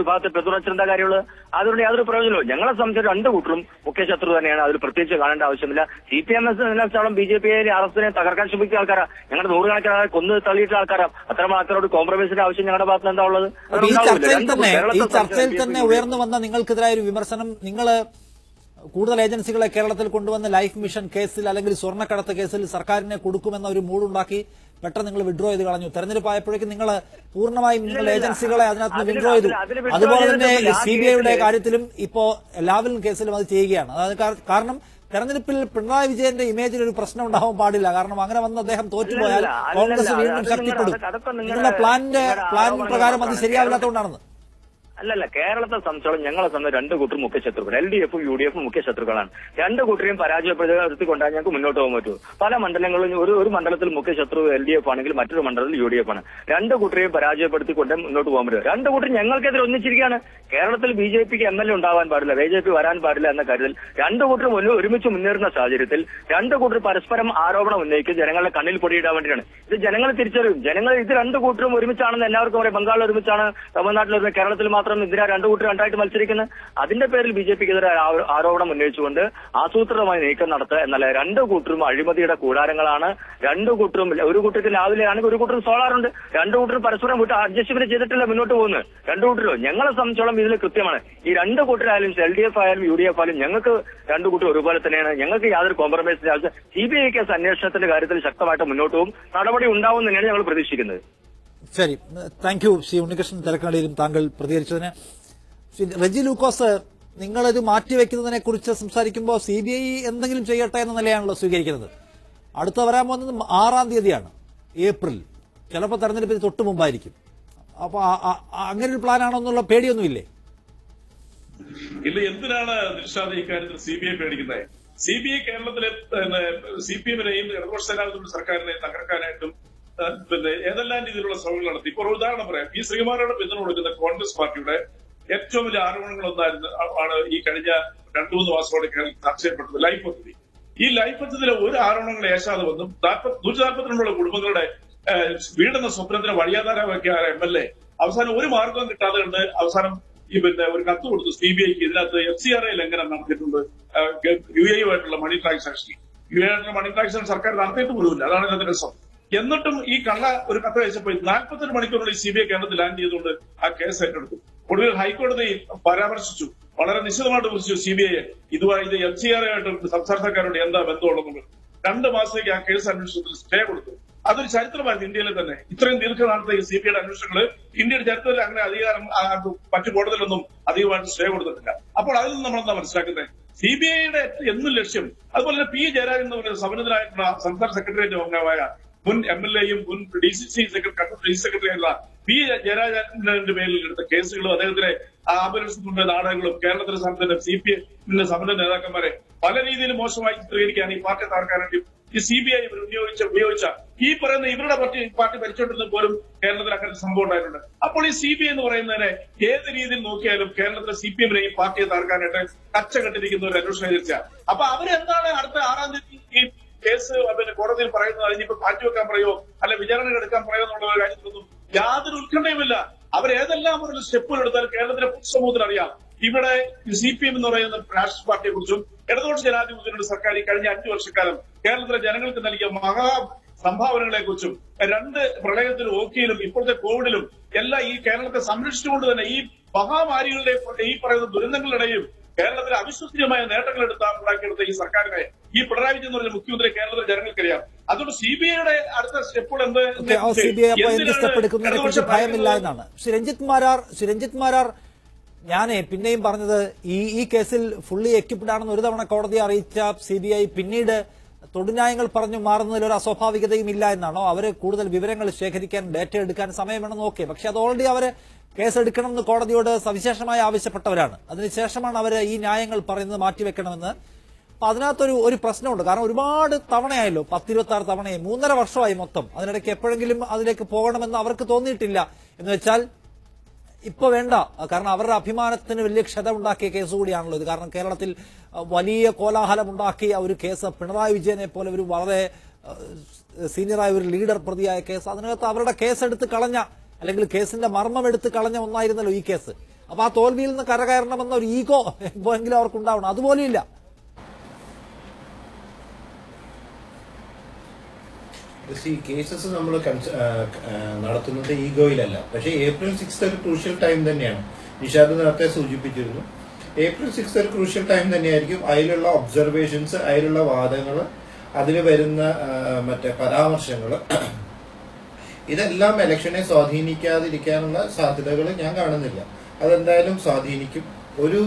വിഭാഗത്തെ പിന്തുണച്ചിരുന്ന കാര്യമുള്ളത് അതുകൊണ്ട് യാതൊരു പ്രയോജനവും. ഞങ്ങളെ സംബന്ധിച്ച് രണ്ടു കൂട്ടരും മുഖ്യ ശത്രു തന്നെയാണ്. അതിൽ പ്രത്യേകിച്ച് കാണേണ്ട ആവശ്യമില്ല. CPM-നെ സംബന്ധിച്ചോളം BJP-യെ RSS-നെ തകർക്കാൻ ശ്രമിക്കുന്ന ആൾക്കാരാ. ഞങ്ങളുടെ നൂറുകണക്കിന് ആൾക്കാരെ കൊന്നു തള്ളിയിട്ടുള്ള ആൾക്കാരാ. അത്തരം ആൾക്കാരോട് കോംപ്രമൈസിന്റെ ആവശ്യം ഞങ്ങളുടെ ഭാഗത്ത് എന്താ ഉള്ളത്? ഈ ചർച്ചയിൽ തന്നെ ഉയർന്നു വന്ന നിങ്ങൾക്കെതിരായ ഒരു വിമർശനം, നിങ്ങൾ കൂടുതൽ ഏജൻസികളെ കേരളത്തിൽ കൊണ്ടുവന്ന് ലൈഫ് മിഷൻ കേസിൽ അല്ലെങ്കിൽ സ്വർണ്ണക്കടത്ത് കേസിൽ സർക്കാരിനെ കൊടുക്കുമെന്ന ഒരു മൂടുണ്ടാക്കി പെട്ടെന്ന് നിങ്ങൾ വിഡ്രോ ചെയ്ത് കളഞ്ഞു. തെരഞ്ഞെടുപ്പായപ്പോഴേക്കും നിങ്ങൾ പൂർണ്ണമായും നിങ്ങൾ ഏജൻസികളെ അതിനകത്ത് നിന്ന് വിഡ്രോ ചെയ്തു. അതുപോലെ തന്നെ CBI-യുടെ കാര്യത്തിലും ഇപ്പോ ലാവ്ലിൻ കേസിലും അത് ചെയ്യുകയാണ്. അതായത് കാരണം തെരഞ്ഞെടുപ്പിൽ പിണറായി വിജയന്റെ ഇമേജിൽ ഒരു പ്രശ്നം ഉണ്ടാവാൻ പാടില്ല. കാരണം അങ്ങനെ വന്ന് അദ്ദേഹം തോറ്റുപോയാൽ കോൺഗ്രസ് വീണ്ടും ശക്തിപ്പെടും. നിങ്ങളുടെ പ്ലാൻ പ്രകാരം അത് ശരിയാവില്ലാത്തതുകൊണ്ടാണെന്ന്. അല്ലല്ല, കേരളത്തെ സംബന്ധിച്ചോളം ഞങ്ങളെ സംബന്ധിച്ച് രണ്ടു കൂട്ടരും മുഖ്യ ശത്രുക്കൾ. LDF-ഉം UDF-ഉം മുഖ്യ ശത്രുക്കളാണ്. രണ്ടു കൂട്ടരെയും പരാജയപ്പെടുത്തിക്കൊണ്ടാൽ ഞങ്ങൾക്ക് മുന്നോട്ട് പോകാൻ പറ്റൂ. പല മണ്ഡലങ്ങളിലും ഒരു മണ്ഡലത്തിൽ മുഖ്യ ശത്രു LDF ആണെങ്കിൽ മറ്റൊരു മണ്ഡലത്തിൽ UDF ആണ്. രണ്ടു കൂട്ടരെയും പരാജയപ്പെടുത്തിക്കൊണ്ട് മുന്നോട്ട് പോകാൻ പറ്റും. രണ്ടു കൂട്ടരും ഞങ്ങൾക്കെതിരെ ഒന്നിച്ചിരിക്കുകയാണ്. കേരളത്തിൽ BJP-ക്ക് MLA ഉണ്ടാവാൻ പാടില്ല, BJP വരാൻ പാടില്ല എന്ന കാര്യത്തിൽ രണ്ടു കൂട്ടരും ഒരുമിച്ച് മുന്നേറുന്ന സാഹചര്യത്തിൽ രണ്ടു കൂട്ടർ പരസ്പരം ആരോപണം ഉന്നയിക്കും ജനങ്ങളുടെ കണ്ണിൽ പൊടിയിടാൻ വേണ്ടിയാണ്. ഇത് ജനങ്ങൾ തിരിച്ചറിയും. ഇത് രണ്ടു കൂട്ടരും ഒരുമിച്ചാണെന്ന് എല്ലാവർക്കും പറയും. ബംഗാളിൽ ഒരുമിച്ചാണ്, തമിഴ്നാട്ടിൽ, കേരളത്തിൽ മാത്രം ഇതിനാ രണ്ടു കൂട്ടർ രണ്ടായിട്ട് മത്സരിക്കുന്നത്. അതിന്റെ പേരിൽ BJP-ക്കെതിരെ ആരോപണം ഉന്നയിച്ചുകൊണ്ട് ആസൂത്രിതമായി നീക്കം നടത്തുക എന്നല്ല. രണ്ടു കൂട്ടരും അഴിമതിയുടെ കൂടാരങ്ങളാണ്. രണ്ടു കൂട്ടരും, ഒരു കൂട്ടത്തിൽ രാവിലെ ആണെങ്കിൽ ഒരു കൂട്ടരും സോളാറുണ്ട്. രണ്ടു കൂട്ടരും പരസ്പരം വിട്ട് അഡ്ജസ്റ്റ്മെന്റ് ചെയ്തിട്ടില്ല മുന്നോട്ട് പോകുന്നത്. രണ്ടു കൂട്ടരും ഞങ്ങളെ സംബന്ധിച്ചോളം ഇതിൽ കൃത്യമാണ്. ഈ രണ്ടു കൂട്ടരായാലും LDF ആയാലും UDF ആയാലും ഞങ്ങൾക്ക് രണ്ടു കൂട്ടർ ഒരുപോലെ തന്നെയാണ്. ഞങ്ങൾക്ക് യാതൊരു കോംപ്രമൈസിന്റെ ആവശ്യം. CBI കേസ് അന്വേഷണത്തിന്റെ കാര്യത്തിൽ ശക്തമായിട്ട് മുന്നോട്ട് പോകും. നടപടി ഉണ്ടാവും തന്നെയാണ് ഞങ്ങൾ പ്രതീക്ഷിക്കുന്നത്. ശരി, താങ്ക് യു ശ്രീ ഉണ്ണികൃഷ്ണൻ തിരക്കണയിലും താങ്കൾ പ്രതികരിച്ചതിന്. റെജി ലൂക്കോസ്, നിങ്ങളത് മാറ്റിവെക്കുന്നതിനെ കുറിച്ച് സംസാരിക്കുമ്പോൾ CBI എന്തെങ്കിലും ചെയ്യട്ടെ എന്ന നിലയാണല്ലോ സ്വീകരിക്കുന്നത്. അടുത്ത വരാൻ പോകുന്നത് 6-ാം തീയതിയാണ്, ഏപ്രിൽ. ചിലപ്പോൾ തെരഞ്ഞെടുപ്പിന് തൊട്ട് മുമ്പായിരിക്കും. അപ്പൊ അങ്ങനെ ഒരു പ്ലാനാണോ എന്നുള്ള പേടിയൊന്നുമില്ലേ? ഇല്ല, എന്തിനാണ് നിഷാദ് ഇക്കാര്യത്തിൽ CBI പേടിക്കുന്നത്? CBI കേരളത്തിലെ CPM-നെയും ഇടതുപക്ഷ ജനാധിപത്യ സർക്കാരിനെ തകർക്കാനായിട്ടും ഏതെല്ലാം രീതിയിലുള്ള ശ്രമങ്ങൾ നടത്തി. ഇപ്പോൾ ഒരു ഉദാഹരണം പറയാം. ശ്രീകുമാരോട് പിന്തുണ കൊടുക്കുന്ന കോൺഗ്രസ് പാർട്ടിയുടെ ഏറ്റവും വലിയ ആരോപണങ്ങളൊന്നായിരുന്നു ആണ് ഈ കഴിഞ്ഞ 2-3 മാസത്തോടെ ചർച്ച ചെയ്യപ്പെട്ടത് ലൈഫ് പദ്ധതി. ഈ ലൈഫ് പദ്ധതിയിലെ ഒരു ആരോപണങ്ങൾ ഏശാതെ വന്നും 142 കുടുംബങ്ങളുടെ വീടെന്ന സ്വപ്നത്തിന് വഴിയാധാരമാക്കിയ MLA അവസാനം ഒരു മാർഗവും കിട്ടാതെ കണ്ട് അവസാനം ഒരു കത്ത് കൊടുത്തു CBI-ക്ക്. ഇതിനകത്ത് FCRA ലംഘനം നടത്തിയിട്ടുണ്ട്. UAE-യുമായിട്ടുള്ള മണി ട്രാൻസാക്ഷൻ, UAE-ആയിട്ടുള്ള മണി ട്രാൻസാക്ഷൻ സർക്കാർ നടത്തിയിട്ട് പോലുമില്ല. അതാണ് ഇതിന്റെ രസം. എന്നിട്ടും ഈ കള്ള ഒരു കത്ത് അയച്ചപ്പോൾ 48 മണിക്കൂറിനുള്ളിൽ CBI കേരളത്തിൽ ലാൻഡ് ചെയ്തുകൊണ്ട് ആ കേസ് ഏറ്റെടുത്തു. ഒടുവിൽ ഹൈക്കോടതി പരാമർശിച്ചു, വളരെ നിശ്ചിതമായിട്ട് കുറിച്ചു CBI-യെ ഇതുമായി ഇത് FCRA-ആയിട്ട് സംസ്ഥാന സർക്കാരോട് എന്താ ബന്ധമുള്ളത്. 2 മാസത്തേക്ക് ആ കേസ് അന്വേഷണത്തിൽ സ്റ്റേ കൊടുത്തു. അതൊരു ചരിത്രമായിരുന്നു ഇന്ത്യയിലെ തന്നെ. ഇത്രയും ദീർഘകാലത്തേക്ക് CBI-യുടെ അന്വേഷണങ്ങൾ ഇന്ത്യയുടെ ചരിത്രത്തിൽ അങ്ങനെ അധികാരം മറ്റു കോടതിയിലൊന്നും അധികമായിട്ട് സ്റ്റേ കൊടുത്തിട്ടില്ല. അപ്പോൾ അതിൽ നിന്ന് നമ്മളെന്താ മനസ്സിലാക്കുന്നത്? CBIയുടെ എന്നും ലക്ഷ്യം. അതുപോലെ തന്നെ പി ജയരാജൻ എന്ന് പറയുന്ന സമന്നതനായിട്ടുള്ള സംസ്ഥാന സെക്രട്ടേറിയറ്റ് അംഗമായ മുൻ MLAയും മുൻ DCC സെക്രട്ടറി ആയിട്ടുള്ള പി ജയരാജന്റെ പേരിൽ എടുത്ത കേസുകളും അദ്ദേഹത്തിലെ ആപരസുണ്ട നാടകങ്ങളും കേരളത്തിലെ സംബന്ധിച്ച CPM സമന്വയ നേതാക്കന്മാരെ പല രീതിയിൽ മോശമായി ചിത്രീകരിക്കാൻ ഈ പാർട്ടി തകർക്കാൻ വേണ്ടി ഈ CBI ഉപയോഗിച്ച ഈ പറയുന്ന ഇവരുടെ പാർട്ടി ഭരിച്ചുകൊണ്ടിരുന്നത് പോലും കേരളത്തിൽ അങ്ങനെ സംഭവം ഉണ്ടായിട്ടുണ്ട്. അപ്പോൾ ഈ CBI എന്ന് പറയുന്നതിനെ ഏത് രീതിയിൽ നോക്കിയാലും കേരളത്തിലെ CPM-നെ ഈ പാർട്ടിയെ തകർക്കാനായിട്ട് കച്ചകെട്ടിരിക്കുന്ന ഒരു അന്വേഷണം എതിർച്ച. അപ്പൊ അവരെന്താണ് അടുത്ത 6-ാം തീയതി ഈ കേസ് കോടതിയിൽ പറയുന്നത് അതിനിപ്പോ മാറ്റിവെക്കാൻ പറയോ അല്ലെ വിചാരണ എടുക്കാൻ പറയോ എന്നുള്ള കാര്യത്തിലൊന്നും യാതൊരു ഉത്കണ്ഠയുമില്ല. അവരേതെല്ലാം ഒരു സ്റ്റെപ്പുകൾ എടുത്താലും കേരളത്തിലെ പൊതുസമൂഹത്തിന് അറിയാം ഇവിടെ CPM എന്ന് പറയുന്ന രാഷ്ട്രീയ പാർട്ടിയെ കുറിച്ചും ഇടതുപക്ഷ ജനാധിപത്യ സർക്കാർ ഈ കഴിഞ്ഞ 5 വർഷക്കാലം കേരളത്തിലെ ജനങ്ങൾക്ക് നൽകിയ മഹാ സംഭാവനകളെ കുറിച്ചും 2 പ്രളയത്തിലും ഓക്കിയിലും ഇപ്പോഴത്തെ കോവിഡിലും എല്ലാം ഈ കേരളത്തെ സംരക്ഷിച്ചുകൊണ്ട് തന്നെ ഈ മഹാമാരികളുടെ ഈ പറയുന്ന ദുരന്തങ്ങളുടെയും കേരളത്തിലെ അവിശ്വസനീയമായ നേട്ടങ്ങൾ ഉണ്ടാക്കിയെടുത്ത ഈ സർക്കാരിനെ ഈ പിണറായി വിജയൻ എന്ന് പറഞ്ഞ മുഖ്യമന്ത്രി കേരളത്തിലെ ജനങ്ങൾക്കറിയാം. അതുകൊണ്ട് CBIയുടെ അടുത്ത സ്റ്റെപ്പുകൾ എന്ത് സ്റ്റെപ്പ് എടുക്കുന്നതിനെ കുറിച്ച് ഭയമില്ല എന്നാണ് ശ്രീ രഞ്ജിത്ത് മാരാർ. ഞാൻ പിന്നെയും പറഞ്ഞത് ഈ കേസിൽ ഫുള്ളി എക്യുപ്ഡ് ആണെന്ന് ഒരു തവണ കോടതിയെ അറിയിച്ച CBI പിന്നീട് തൊടുന്യായങ്ങൾ പറഞ്ഞു മാറുന്നതിൽ ഒരു അസ്വാഭാവികതയും ഇല്ല എന്നാണോ? അവര് കൂടുതൽ വിവരങ്ങൾ ശേഖരിക്കാൻ ഡേറ്റ എടുക്കാൻ സമയം വേണമെന്ന് നോക്കി. പക്ഷെ അത് ഓൾറെഡി അവര് കേസെടുക്കണം എന്ന് കോടതിയോട് സവിശേഷമായി ആവശ്യപ്പെട്ടവരാണ്. അതിനുശേഷമാണ് അവർ ഈ ന്യായങ്ങൾ പറയുന്നത് മാറ്റിവെക്കണമെന്ന്. അപ്പൊ അതിനകത്തൊരു പ്രശ്നമുണ്ട്. കാരണം ഒരുപാട് തവണയായല്ലോ, 10-26 തവണയായി, 3.5 വർഷമായി മൊത്തം. അതിനിടയ്ക്ക് എപ്പോഴെങ്കിലും അതിലേക്ക് പോകണമെന്ന് അവർക്ക് തോന്നിയിട്ടില്ല. എന്ന് വെച്ചാൽ ഇപ്പൊ വേണ്ട, കാരണം അവരുടെ അഭിമാനത്തിന് വലിയ ക്ഷത ഉണ്ടാക്കിയ കേസ് കൂടിയാണല്ലോ ഇത്. കാരണം കേരളത്തിൽ വലിയ കോലാഹലമുണ്ടാക്കിയ ഒരു കേസ്, പിണറായി വിജയനെ പോലെ ഒരു വളരെ സീനിയറായ ഒരു ലീഡർ പ്രതിയായ കേസ്, അതിനകത്ത് അവരുടെ കേസെടുത്ത് കളഞ്ഞ അല്ലെങ്കിൽ കേസിന്റെ മർമ്മം എടുത്ത് കളഞ്ഞ ഒന്നായിരുന്നല്ലോ ഈ കേസ്. അപ്പൊ ആ തോൽവിയിൽ നിന്ന് കരകയറണമെന്ന ഒരു ഈഗോ എങ്കിലും അവർക്കുണ്ടാവണം. അതുപോലും ഇല്ല. കേസസ് നമ്മൾ നടത്തുന്നത് ഈഗോയിലല്ല. പക്ഷേ April 6 ഒരു ക്രൂഷ്യൽ ടൈം തന്നെയാണ്. നിഷാദ് നേരത്തെ സൂചിപ്പിച്ചിരുന്നു. April 6 ഒരു ക്രൂഷ്യൽ ടൈം തന്നെയായിരിക്കും. അതിലുള്ള ഒബ്സർവേഷൻസ്, അതിലുള്ള വാദങ്ങൾ, അതിൽ വരുന്ന മറ്റേ പരാമർശങ്ങൾ, ഇതെല്ലാം ഇലക്ഷനെ സ്വാധീനിക്കാതിരിക്കാനുള്ള സാധ്യതകൾ ഞാൻ കാണുന്നില്ല. അതെന്തായാലും സ്വാധീനിക്കും. ഒരു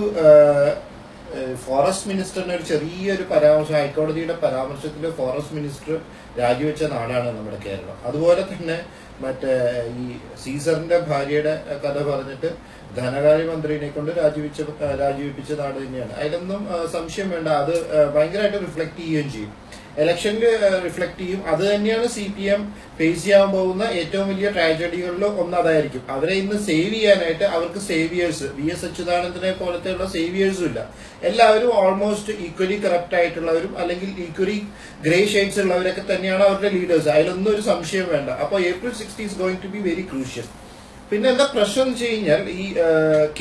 ഫോറസ്റ്റ് മിനിസ്റ്ററിന് ഒരു ചെറിയൊരു പരാമർശം, ഹൈക്കോടതിയുടെ പരാമർശത്തിൽ ഫോറസ്റ്റ് മിനിസ്റ്റർ രാജിവെച്ച നാടാണ് നമ്മുടെ കേരളം. അതുപോലെ തന്നെ മറ്റേ ഈ സീസറിന്റെ ഭാര്യയുടെ കഥ പറഞ്ഞിട്ട് ധനകാര്യമന്ത്രിനെ കൊണ്ട് രാജിവെപ്പിച്ച നാട് തന്നെയാണ്. അതിലൊന്നും സംശയം വേണ്ട. അത് ഭയങ്കരമായിട്ട് റിഫ്ലക്ട് ചെയ്യുകയും ചെയ്യും, ഇലക്ഷനിൽ റിഫ്ലക്ട് ചെയ്യും. അത് തന്നെയാണ് CPM ഫേസ് ചെയ്യാൻ പോകുന്ന ഏറ്റവും വലിയ ട്രാജഡികളിൽ ഒന്ന് അതായിരിക്കും. അവരെ ഇന്ന് സേവ് ചെയ്യാനായിട്ട് അവർക്ക് സേവിയേഴ്സ്, VS അച്യുതാനന്ദനെ പോലത്തെയുള്ള സേവിയേഴ്സും ഇല്ല. എല്ലാവരും ഓൾമോസ്റ്റ് ഈക്വലി കറപ്റ്റ് ആയിട്ടുള്ളവരും അല്ലെങ്കിൽ ഈക്വലി ഗ്രേ ഷെയ്ഡ്സ് ഉള്ളവരൊക്കെ തന്നെയാണ് അവരുടെ ലീഡേഴ്സ്. അതിലൊന്നും ഒരു സംശയം വേണ്ട. അപ്പോൾ April 6 is going to be very crucial. പിന്നെ എന്താ പ്രശ്നം എന്ന് വെച്ച് കഴിഞ്ഞാൽ, ഈ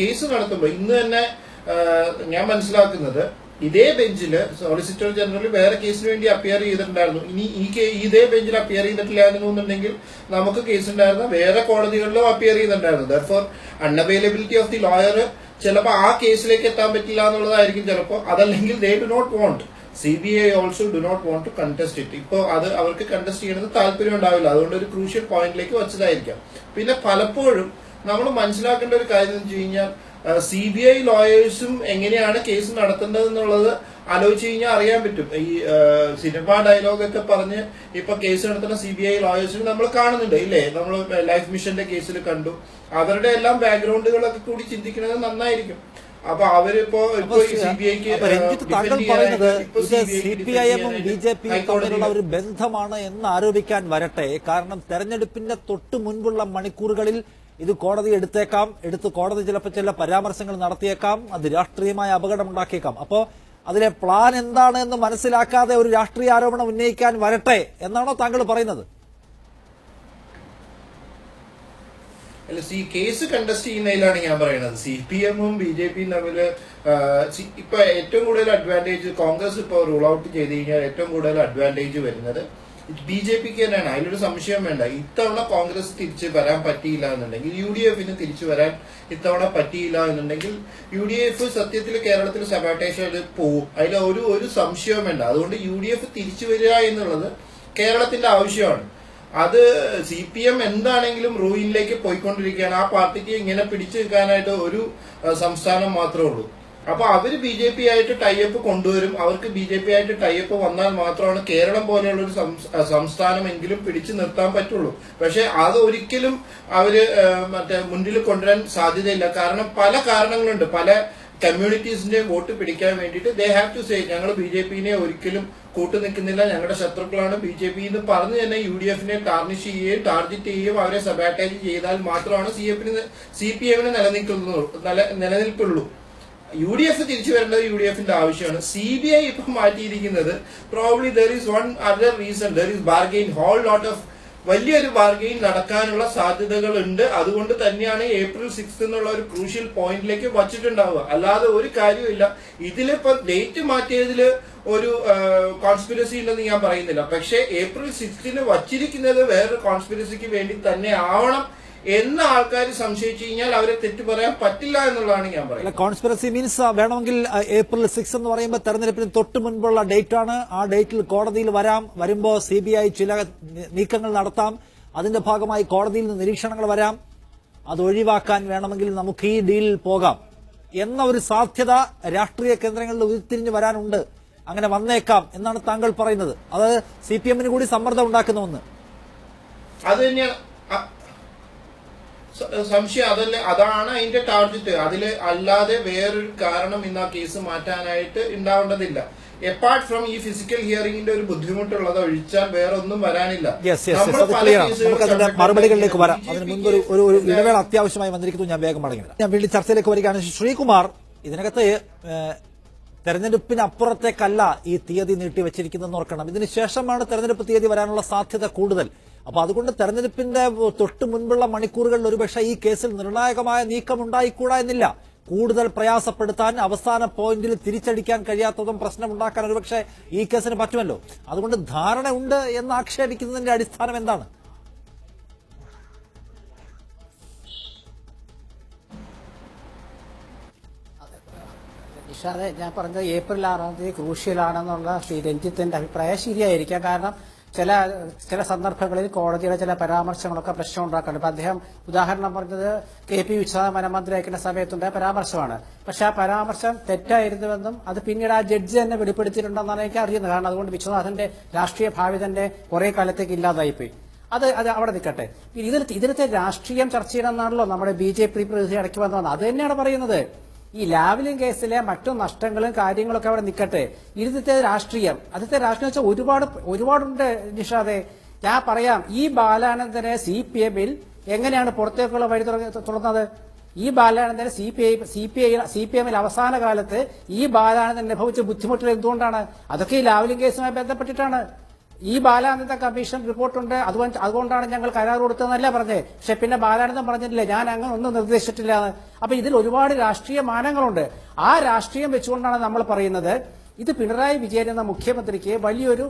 കേസ് നടത്തുമ്പോൾ ഇന്ന് തന്നെ ഞാൻ മനസ്സിലാക്കുന്നത് ഇതേ ബെഞ്ചിൽ സോളിസിറ്റർ ജനറൽ വേറെ കേസിന് വേണ്ടി അപ്പിയർ ചെയ്തിട്ടുണ്ടായിരുന്നു. ഇനി ഇതേ ബെഞ്ചിൽ അപ്പിയർ ചെയ്തിട്ടില്ലായിരുന്നുണ്ടെങ്കിൽ നമുക്ക് കേസ് ഉണ്ടായിരുന്ന വേറെ കോടതികളിലും അപ്പിയർ ചെയ്തിട്ടുണ്ടായിരുന്നു. Therefore unavailability of the lawyer ചിലപ്പോൾ ആ കേസിലേക്ക് എത്താൻ പറ്റില്ല എന്നുള്ളതായിരിക്കും ചിലപ്പോൾ. അതല്ലെങ്കിൽ they do not want, CBI also do not want to contest it. ഇപ്പോൾ അത് അവർക്ക് കണ്ടസ്റ്റ് ചെയ്യുന്നത് താല്പര്യം ഉണ്ടാവില്ല. അതുകൊണ്ട് ഒരു ക്രൂഷ്യൽ പോയിന്റിലേക്ക് വച്ചതായിരിക്കാം. പിന്നെ പലപ്പോഴും നമ്മൾ മനസ്സിലാക്കേണ്ട ഒരു കാര്യം എന്ന് വെച്ച് കഴിഞ്ഞാൽ, CBI ലോയേഴ്സും എങ്ങനെയാണ് കേസ് നടത്തേണ്ടത് എന്നുള്ളത് ആലോചിച്ച് കഴിഞ്ഞാൽ അറിയാൻ പറ്റും. ഈ സിനിമ ഡയലോഗൊക്കെ പറഞ്ഞ് ഇപ്പൊ കേസ് നടത്തുന്ന CBI ലോയേഴ്സിന് നമ്മൾ കാണുന്നുണ്ട് ഇല്ലേ? നമ്മൾ ലൈഫ് മിഷന്റെ കേസിൽ കണ്ടു. അവരുടെ എല്ലാം ബാക്ക്ഗ്രൗണ്ടുകളൊക്കെ കൂടി ചിന്തിക്കുന്നത് നന്നായിരിക്കും. അപ്പൊ അവരിപ്പോ CBIക്ക് താങ്കൾ പറയുന്നത് ഇത് CPIM-ഉം BJP-യും തമ്മിലുള്ള ഒരു ബന്ധമാണ് എന്ന് ആരോപിക്കാൻ വരട്ടെ. കാരണം തെരഞ്ഞെടുപ്പിന്റെ തൊട്ട് മുൻപുള്ള മണിക്കൂറുകളിൽ ഇത് കോടതി എടുത്ത് കോടതി ചിലപ്പോൾ ചില പരാമർശങ്ങൾ നടത്തിയേക്കാം. അത് രാഷ്ട്രീയമായ അപകടമുണ്ടാക്കിയേക്കാം. അപ്പോ അതിലെ പ്ലാൻ എന്താണ് എന്ന് മനസ്സിലാക്കാതെ ഒരു രാഷ്ട്രീയ ആരോപണം ഉന്നയിക്കാൻ വരട്ടെ എന്നാണോ താങ്കൾ പറയുന്നത്? അല്ല, കേസ് കണ്ടസ്റ്റ് ചെയ്യുന്നതിലാണ് ഞാൻ പറയുന്നത്. CPM-ഉം BJP-യും തമ്മിൽ ഇപ്പൊ ഏറ്റവും കൂടുതൽ അഡ്വാൻറ്റേജ് കോൺഗ്രസ് ഇപ്പോൾ റൂൾ ഔട്ട് ചെയ്ത് കഴിഞ്ഞാൽ ഏറ്റവും കൂടുതൽ അഡ്വാൻറ്റേജ് വരുന്നത് BJP-ക്ക് തന്നെയാണ്. അതിലൊരു സംശയം വേണ്ട. ഇത്തവണ കോൺഗ്രസ് തിരിച്ചു വരാൻ പറ്റിയില്ല എന്നുണ്ടെങ്കിൽ, UDF-ന് തിരിച്ചു വരാൻ ഇത്തവണ പറ്റിയില്ല എന്നുണ്ടെങ്കിൽ UDF സത്യത്തിൽ കേരളത്തിൽ സബാട്ടേഷൻ പോവും. അതിൽ ഒരു സംശയവും വേണ്ട. അതുകൊണ്ട് UDF തിരിച്ചു വരിക എന്നുള്ളത് കേരളത്തിന്റെ ആവശ്യമാണ്. അത് CPM എന്താണെങ്കിലും റൂയിനിലേക്ക് പോയിക്കൊണ്ടിരിക്കുകയാണ്. ആ പാർട്ടിക്ക് ഇങ്ങനെ പിടിച്ചു നിൽക്കാനായിട്ട് ഒരു സംസ്ഥാനം മാത്രമേ ഉള്ളൂ. അപ്പൊ അവര് BJP ആയിട്ട് ടൈപ്പ് കൊണ്ടുവരും. അവർക്ക് BJP ആയിട്ട് ടൈപ്പ് വന്നാൽ മാത്രമാണ് കേരളം പോലെയുള്ള ഒരു സംസ്ഥാനമെങ്കിലും പിടിച്ചു നിർത്താൻ പറ്റുള്ളൂ. പക്ഷെ അത് ഒരിക്കലും അവര് മുന്നിൽ കൊണ്ടുവരാൻ സാധ്യതയില്ല. കാരണം പല കാരണങ്ങളുണ്ട്. പല കമ്മ്യൂണിറ്റീസിന്റെ വോട്ട് പിടിക്കാൻ വേണ്ടിയിട്ട് ദേ ഹാവ് ടു സേ ഞങ്ങൾ BJP-നെ ഒരിക്കലും കൂട്ടുനിൽക്കുന്നില്ല, ഞങ്ങളുടെ ശത്രുക്കളാണ് BJP എന്ന് പറഞ്ഞ് തന്നെ UDF-നെ ടാർണിഷ് ചെയ്യുകയും ടാർഗറ്റ് ചെയ്യുകയും അവരെ സബാറ്റേജ് ചെയ്താൽ മാത്രമാണ് CPM-ന് നിലനിൽപ്പുള്ളൂ. UDF തിരിച്ചു വരേണ്ടത് UDF-ന്റെ ആവശ്യമാണ്. CBI ഇപ്പം മാറ്റിയിരിക്കുന്നത് probably there is one other reason, there is bargain, whole lot of വലിയൊരു ബാർഗെയിൻ നടക്കാനുള്ള സാധ്യതകൾ ഉണ്ട്. അതുകൊണ്ട് തന്നെയാണ് April 6 എന്നുള്ള ഒരു ക്രൂഷ്യൽ പോയിന്റിലേക്ക് വച്ചിട്ടുണ്ടാവുക. അല്ലാതെ ഒരു കാര്യമില്ല. ഇതിലിപ്പോ ഡേറ്റ് മാറ്റിയതിൽ ഒരു കോൺസ്പിറസി ഉണ്ടെന്ന് ഞാൻ പറയുന്നില്ല. പക്ഷെ April 6 വച്ചിരിക്കുന്നത് വേറൊരു കോൺസ്പിറസിക്ക് വേണ്ടി തന്നെ ആവണം എന്ന് ആൾക്കാർ സംശയിച്ചു കഴിഞ്ഞാൽ അവരെ തെറ്റു പറയാൻ പറ്റില്ല എന്നുള്ളതാണ് ഞാൻ പറയുന്നത്. കോൺസ്പിറസി മീൻസ് വേണമെങ്കിൽ April 6 എന്ന് പറയുമ്പോൾ തെരഞ്ഞെടുപ്പിന് തൊട്ട് മുൻപുള്ള ഡേറ്റ് ആണ്. ആ ഡേറ്റിൽ കോടതിയിൽ വരുമ്പോൾ CBI ചില നീക്കങ്ങൾ നടത്താം. അതിന്റെ ഭാഗമായി കോടതിയിൽ നിന്ന് നിരീക്ഷണങ്ങൾ വരാം. അത് ഒഴിവാക്കാൻ വേണമെങ്കിൽ നമുക്ക് ഈ ഡീലിൽ പോകാം എന്ന ഒരു സാധ്യത രാഷ്ട്രീയ കേന്ദ്രങ്ങളിൽ ഉരുത്തിരിഞ്ഞു വരാനുണ്ട്. അങ്ങനെ വന്നേക്കാം എന്നാണ് താങ്കൾ പറയുന്നത്. അത് CPM-ന് കൂടി സമ്മർദ്ദം ഉണ്ടാക്കുന്ന ഒന്ന്. അത് തന്നെയാണ് സംശയം. അതാണ് അതിന്റെ ടാർഗറ്റ്. അതിൽ അല്ലാതെ വേറൊരു കാരണം ഇന്ന് ആ കേസ് മാറ്റാനായിട്ട് ഉണ്ടാവേണ്ടതില്ല. എപ്പാർട്ട് ഫ്രം ഈ ഫിസിക്കൽ ഹിയറിംഗിന്റെ ഒരു ബുദ്ധിമുട്ടുള്ളത് ഒഴിച്ചാൽ വേറെ ഒന്നും വരാനില്ല. നമുക്കതിന്റെ മറുപടികളിലേക്ക് വരാം. അതിന് മുൻപ് ഒരു ഇടവേള അത്യാവശ്യമായി വന്നിരിക്കുന്നു. ഞാൻ വേഗം മടങ്ങുന്നില്ല. ഞാൻ വീണ്ടും ചർച്ചയിലേക്ക് വരികയാണ്. ശ്രീകുമാർ, ഇതിനകത്ത് തെരഞ്ഞെടുപ്പിനപ്പുറത്തേക്കല്ല ഈ തീയതി നീട്ടിവെച്ചിരിക്കുന്നതെന്ന് ഓർക്കണം. ഇതിനുശേഷമാണ് തെരഞ്ഞെടുപ്പ് തീയതി വരാനുള്ള സാധ്യത കൂടുതൽ. അപ്പൊ അതുകൊണ്ട് തെരഞ്ഞെടുപ്പിന്റെ തൊട്ട് മുൻപുള്ള മണിക്കൂറുകളിൽ ഒരുപക്ഷെ ഈ കേസിൽ നിർണായകമായ നീക്കം ഉണ്ടായിക്കൂടാ എന്നില്ല. കൂടുതൽ പ്രയാസപ്പെടുത്താൻ, അവസാന പോയിന്റിൽ തിരിച്ചടിക്കാൻ കഴിയാത്തതും പ്രശ്നമുണ്ടാക്കാൻ ഒരുപക്ഷെ ഈ കേസിന് പറ്റുമല്ലോ. അതുകൊണ്ട് ധാരണ ഉണ്ട് എന്ന് ആക്ഷേപിക്കുന്നതിന്റെ അടിസ്ഥാനം എന്താണ്? നിഷാദെ, ഞാൻ പറഞ്ഞത് April 6 ക്രൂഷ്യലാണെന്നുള്ള ശ്രീ രഞ്ജിത്തിന്റെ അഭിപ്രായം ശരിയായിരിക്കാം. കാരണം ചില സന്ദർഭങ്ങളിൽ കോടതിയുടെ ചില പരാമർശങ്ങളൊക്കെ പ്രശ്നം ഉണ്ടാക്കുന്നുണ്ട്. ഇപ്പൊ അദ്ദേഹം ഉദാഹരണം പറഞ്ഞത് KP വിശ്വനാഥ് വനമന്ത്രി അയക്കുന്ന സമയത്തുണ്ടായ പരാമർശമാണ്. പക്ഷെ ആ പരാമർശം തെറ്റായിരുന്നുവെന്നും അത് പിന്നീട് ആ ജഡ്ജി തന്നെ വെളിപ്പെടുത്തിയിട്ടുണ്ടെന്നാണ് എനിക്ക് അറിയുന്നത്. കാരണം അതുകൊണ്ട് വിശ്വനാഥന്റെ രാഷ്ട്രീയ ഭാവി തന്നെ കുറെ കാലത്തേക്ക് ഇല്ലാതായിപ്പോയി. അത് അവിടെ നിൽക്കട്ടെ. ഇതിലത്തെ രാഷ്ട്രീയം ചർച്ച ചെയ്യണമെന്നാണല്ലോ നമ്മുടെ BJP പ്രതിനിധി ഇടയ്ക്ക് വന്നത്. അത് തന്നെയാണ് പറയുന്നത്. ഈ ലാവ്ലിൻ കേസിലെ മറ്റു നഷ്ടങ്ങളും കാര്യങ്ങളൊക്കെ അവിടെ നിൽക്കട്ടെ. ഇതിലത്തെ രാഷ്ട്രീയം വെച്ചാൽ ഒരുപാടുണ്ട് നിഷാദെ. ഞാൻ പറയാം, ഈ ബാലാനന്ദനെ CPM-ൽ എങ്ങനെയാണ് പുറത്തേക്കുള്ള വഴി തുറന്നത്? ഈ ബാലാനന്ദനെ CPM-ൽ അവസാന കാലത്ത് ഈ ബാലാനന്ദൻ അനുഭവിച്ച ബുദ്ധിമുട്ടുകൾ എന്തുകൊണ്ടാണ്? അതൊക്കെ ഈ ലാവ്ലിൻ കേസുമായി ബന്ധപ്പെട്ടിട്ടാണ്. ഈ ബാലാനന്ദ കമ്മീഷൻ റിപ്പോർട്ടുണ്ട്, അതുകൊണ്ടാണ് ഞങ്ങൾ കരാർ കൊടുത്തതെന്നല്ല പറഞ്ഞേ. പക്ഷെ പിന്നെ ബാലാനന്ദൻ പറഞ്ഞിട്ടില്ല ഞാൻ അങ്ങനെ ഒന്നും നിർദ്ദേശിച്ചിട്ടില്ല. അപ്പൊ ഇതിൽ ഒരുപാട് രാഷ്ട്രീയ മാനങ്ങളുണ്ട്. ആ രാഷ്ട്രീയം വെച്ചുകൊണ്ടാണ് നമ്മൾ പറയുന്നത് ഇത് പിണറായി വിജയൻ എന്ന മുഖ്യമന്ത്രിക്ക് വലിയൊരു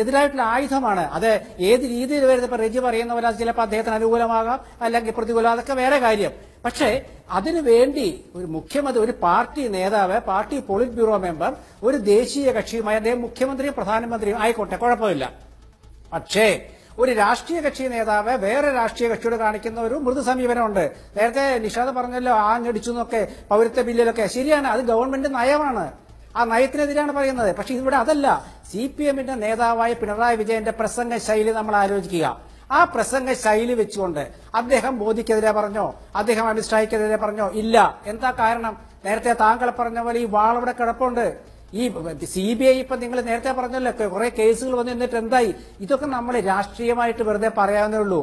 എതിരായിട്ടുള്ള ആയുധമാണ്. അത് ഏത് രീതിയിൽ വരുന്നത്, ഇപ്പൊ റെജി പറയുന്ന പോലെ ചിലപ്പോൾ അദ്ദേഹത്തിന് അനുകൂലമാകാം, അല്ലെങ്കിൽ പ്രതികൂലം, അതൊക്കെ വേറെ കാര്യം. പക്ഷേ അതിനുവേണ്ടി ഒരു മുഖ്യമന്ത്രി, ഒരു പാർട്ടി നേതാവ്, പാർട്ടി പോളിറ്റ് ബ്യൂറോ മെമ്പർ, ഒരു ദേശീയ കക്ഷിയുമായി അദ്ദേഹം മുഖ്യമന്ത്രിയും പ്രധാനമന്ത്രിയും ആയിക്കോട്ടെ, കുഴപ്പമില്ല. പക്ഷേ ഒരു രാഷ്ട്രീയ കക്ഷി നേതാവ് വേറെ രാഷ്ട്രീയ കക്ഷിയോട് കാണിക്കുന്ന ഒരു മൃദു സമീപനമുണ്ട്. നേരത്തെ നിഷാദ് പറഞ്ഞല്ലോ ആഞ്ഞടിച്ചു എന്നൊക്കെ പൗരത്വ ബില്ലിലൊക്കെ. ശരിയാണ്, അത് ഗവൺമെന്റ് നയമാണ്. ആ നയത്തിനെതിരാണ് പറയുന്നത്. പക്ഷെ ഇവിടെ അതല്ല. CPM-ന്റെ നേതാവായ പിണറായി വിജയന്റെ പ്രസംഗ ശൈലി നമ്മൾ ആലോചിക്കുക. ആ പ്രസംഗ ശൈലി വെച്ചുകൊണ്ട് അദ്ദേഹം മോദിക്കെതിരെ പറഞ്ഞോ, അദ്ദേഹം അമിത്ഷായ്ക്കെതിരെ പറഞ്ഞോ? ഇല്ല. എന്താ കാരണം? നേരത്തെ താങ്കൾ പറഞ്ഞ പോലെ ഈ വാളവിടെ കിടപ്പുണ്ട്. ഈ CBI ഇപ്പൊ നിങ്ങൾ നേരത്തെ പറഞ്ഞല്ലോ കുറെ കേസുകൾ വന്നു എന്നിട്ട് എന്തായി? ഇതൊക്കെ നമ്മൾ രാഷ്ട്രീയമായിട്ട് വെറുതെ പറയാവുന്നേ ഉള്ളൂ.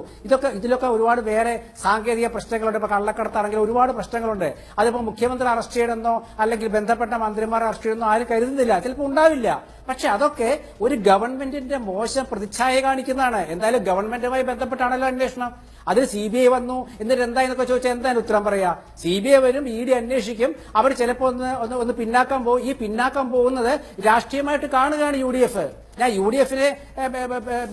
ഇതിലൊക്കെ ഒരുപാട് വേറെ സാങ്കേതിക പ്രശ്നങ്ങളുണ്ട്. ഇപ്പൊ കള്ളക്കടത്താണെങ്കിൽ ഒരുപാട് പ്രശ്നങ്ങളുണ്ട്. അതിപ്പോ മുഖ്യമന്ത്രി അറസ്റ്റ് ചെയ്യണമെന്നോ അല്ലെങ്കിൽ ബന്ധപ്പെട്ട മന്ത്രിമാർ അറസ്റ്റ് ചെയ്യണമെന്നോ ആരും കരുതുന്നില്ല. ചിലപ്പോൾ ഉണ്ടാവില്ല. പക്ഷെ അതൊക്കെ ഒരു ഗവൺമെന്റിന്റെ മോശം പ്രതിച്ഛായ കാണിക്കുന്നതാണ്. എന്തായാലും ഗവൺമെന്റുമായി ബന്ധപ്പെട്ടാണല്ലോ അന്വേഷണം. അതിൽ CBI വന്നു എന്നിട്ട് എന്തായെന്നൊക്കെ ചോദിച്ചാൽ എന്തായാലും ഉത്തരം പറയാ. CBI വരും, ED അന്വേഷിക്കും. അവർ ചിലപ്പോൾ ഒന്ന് പിന്നാക്കം പോകും. ഈ പിന്നാക്കം പോകുന്നത് രാഷ്ട്രീയമായിട്ട് കാണുകയാണ് UDF. ഞാൻ UDF-നെ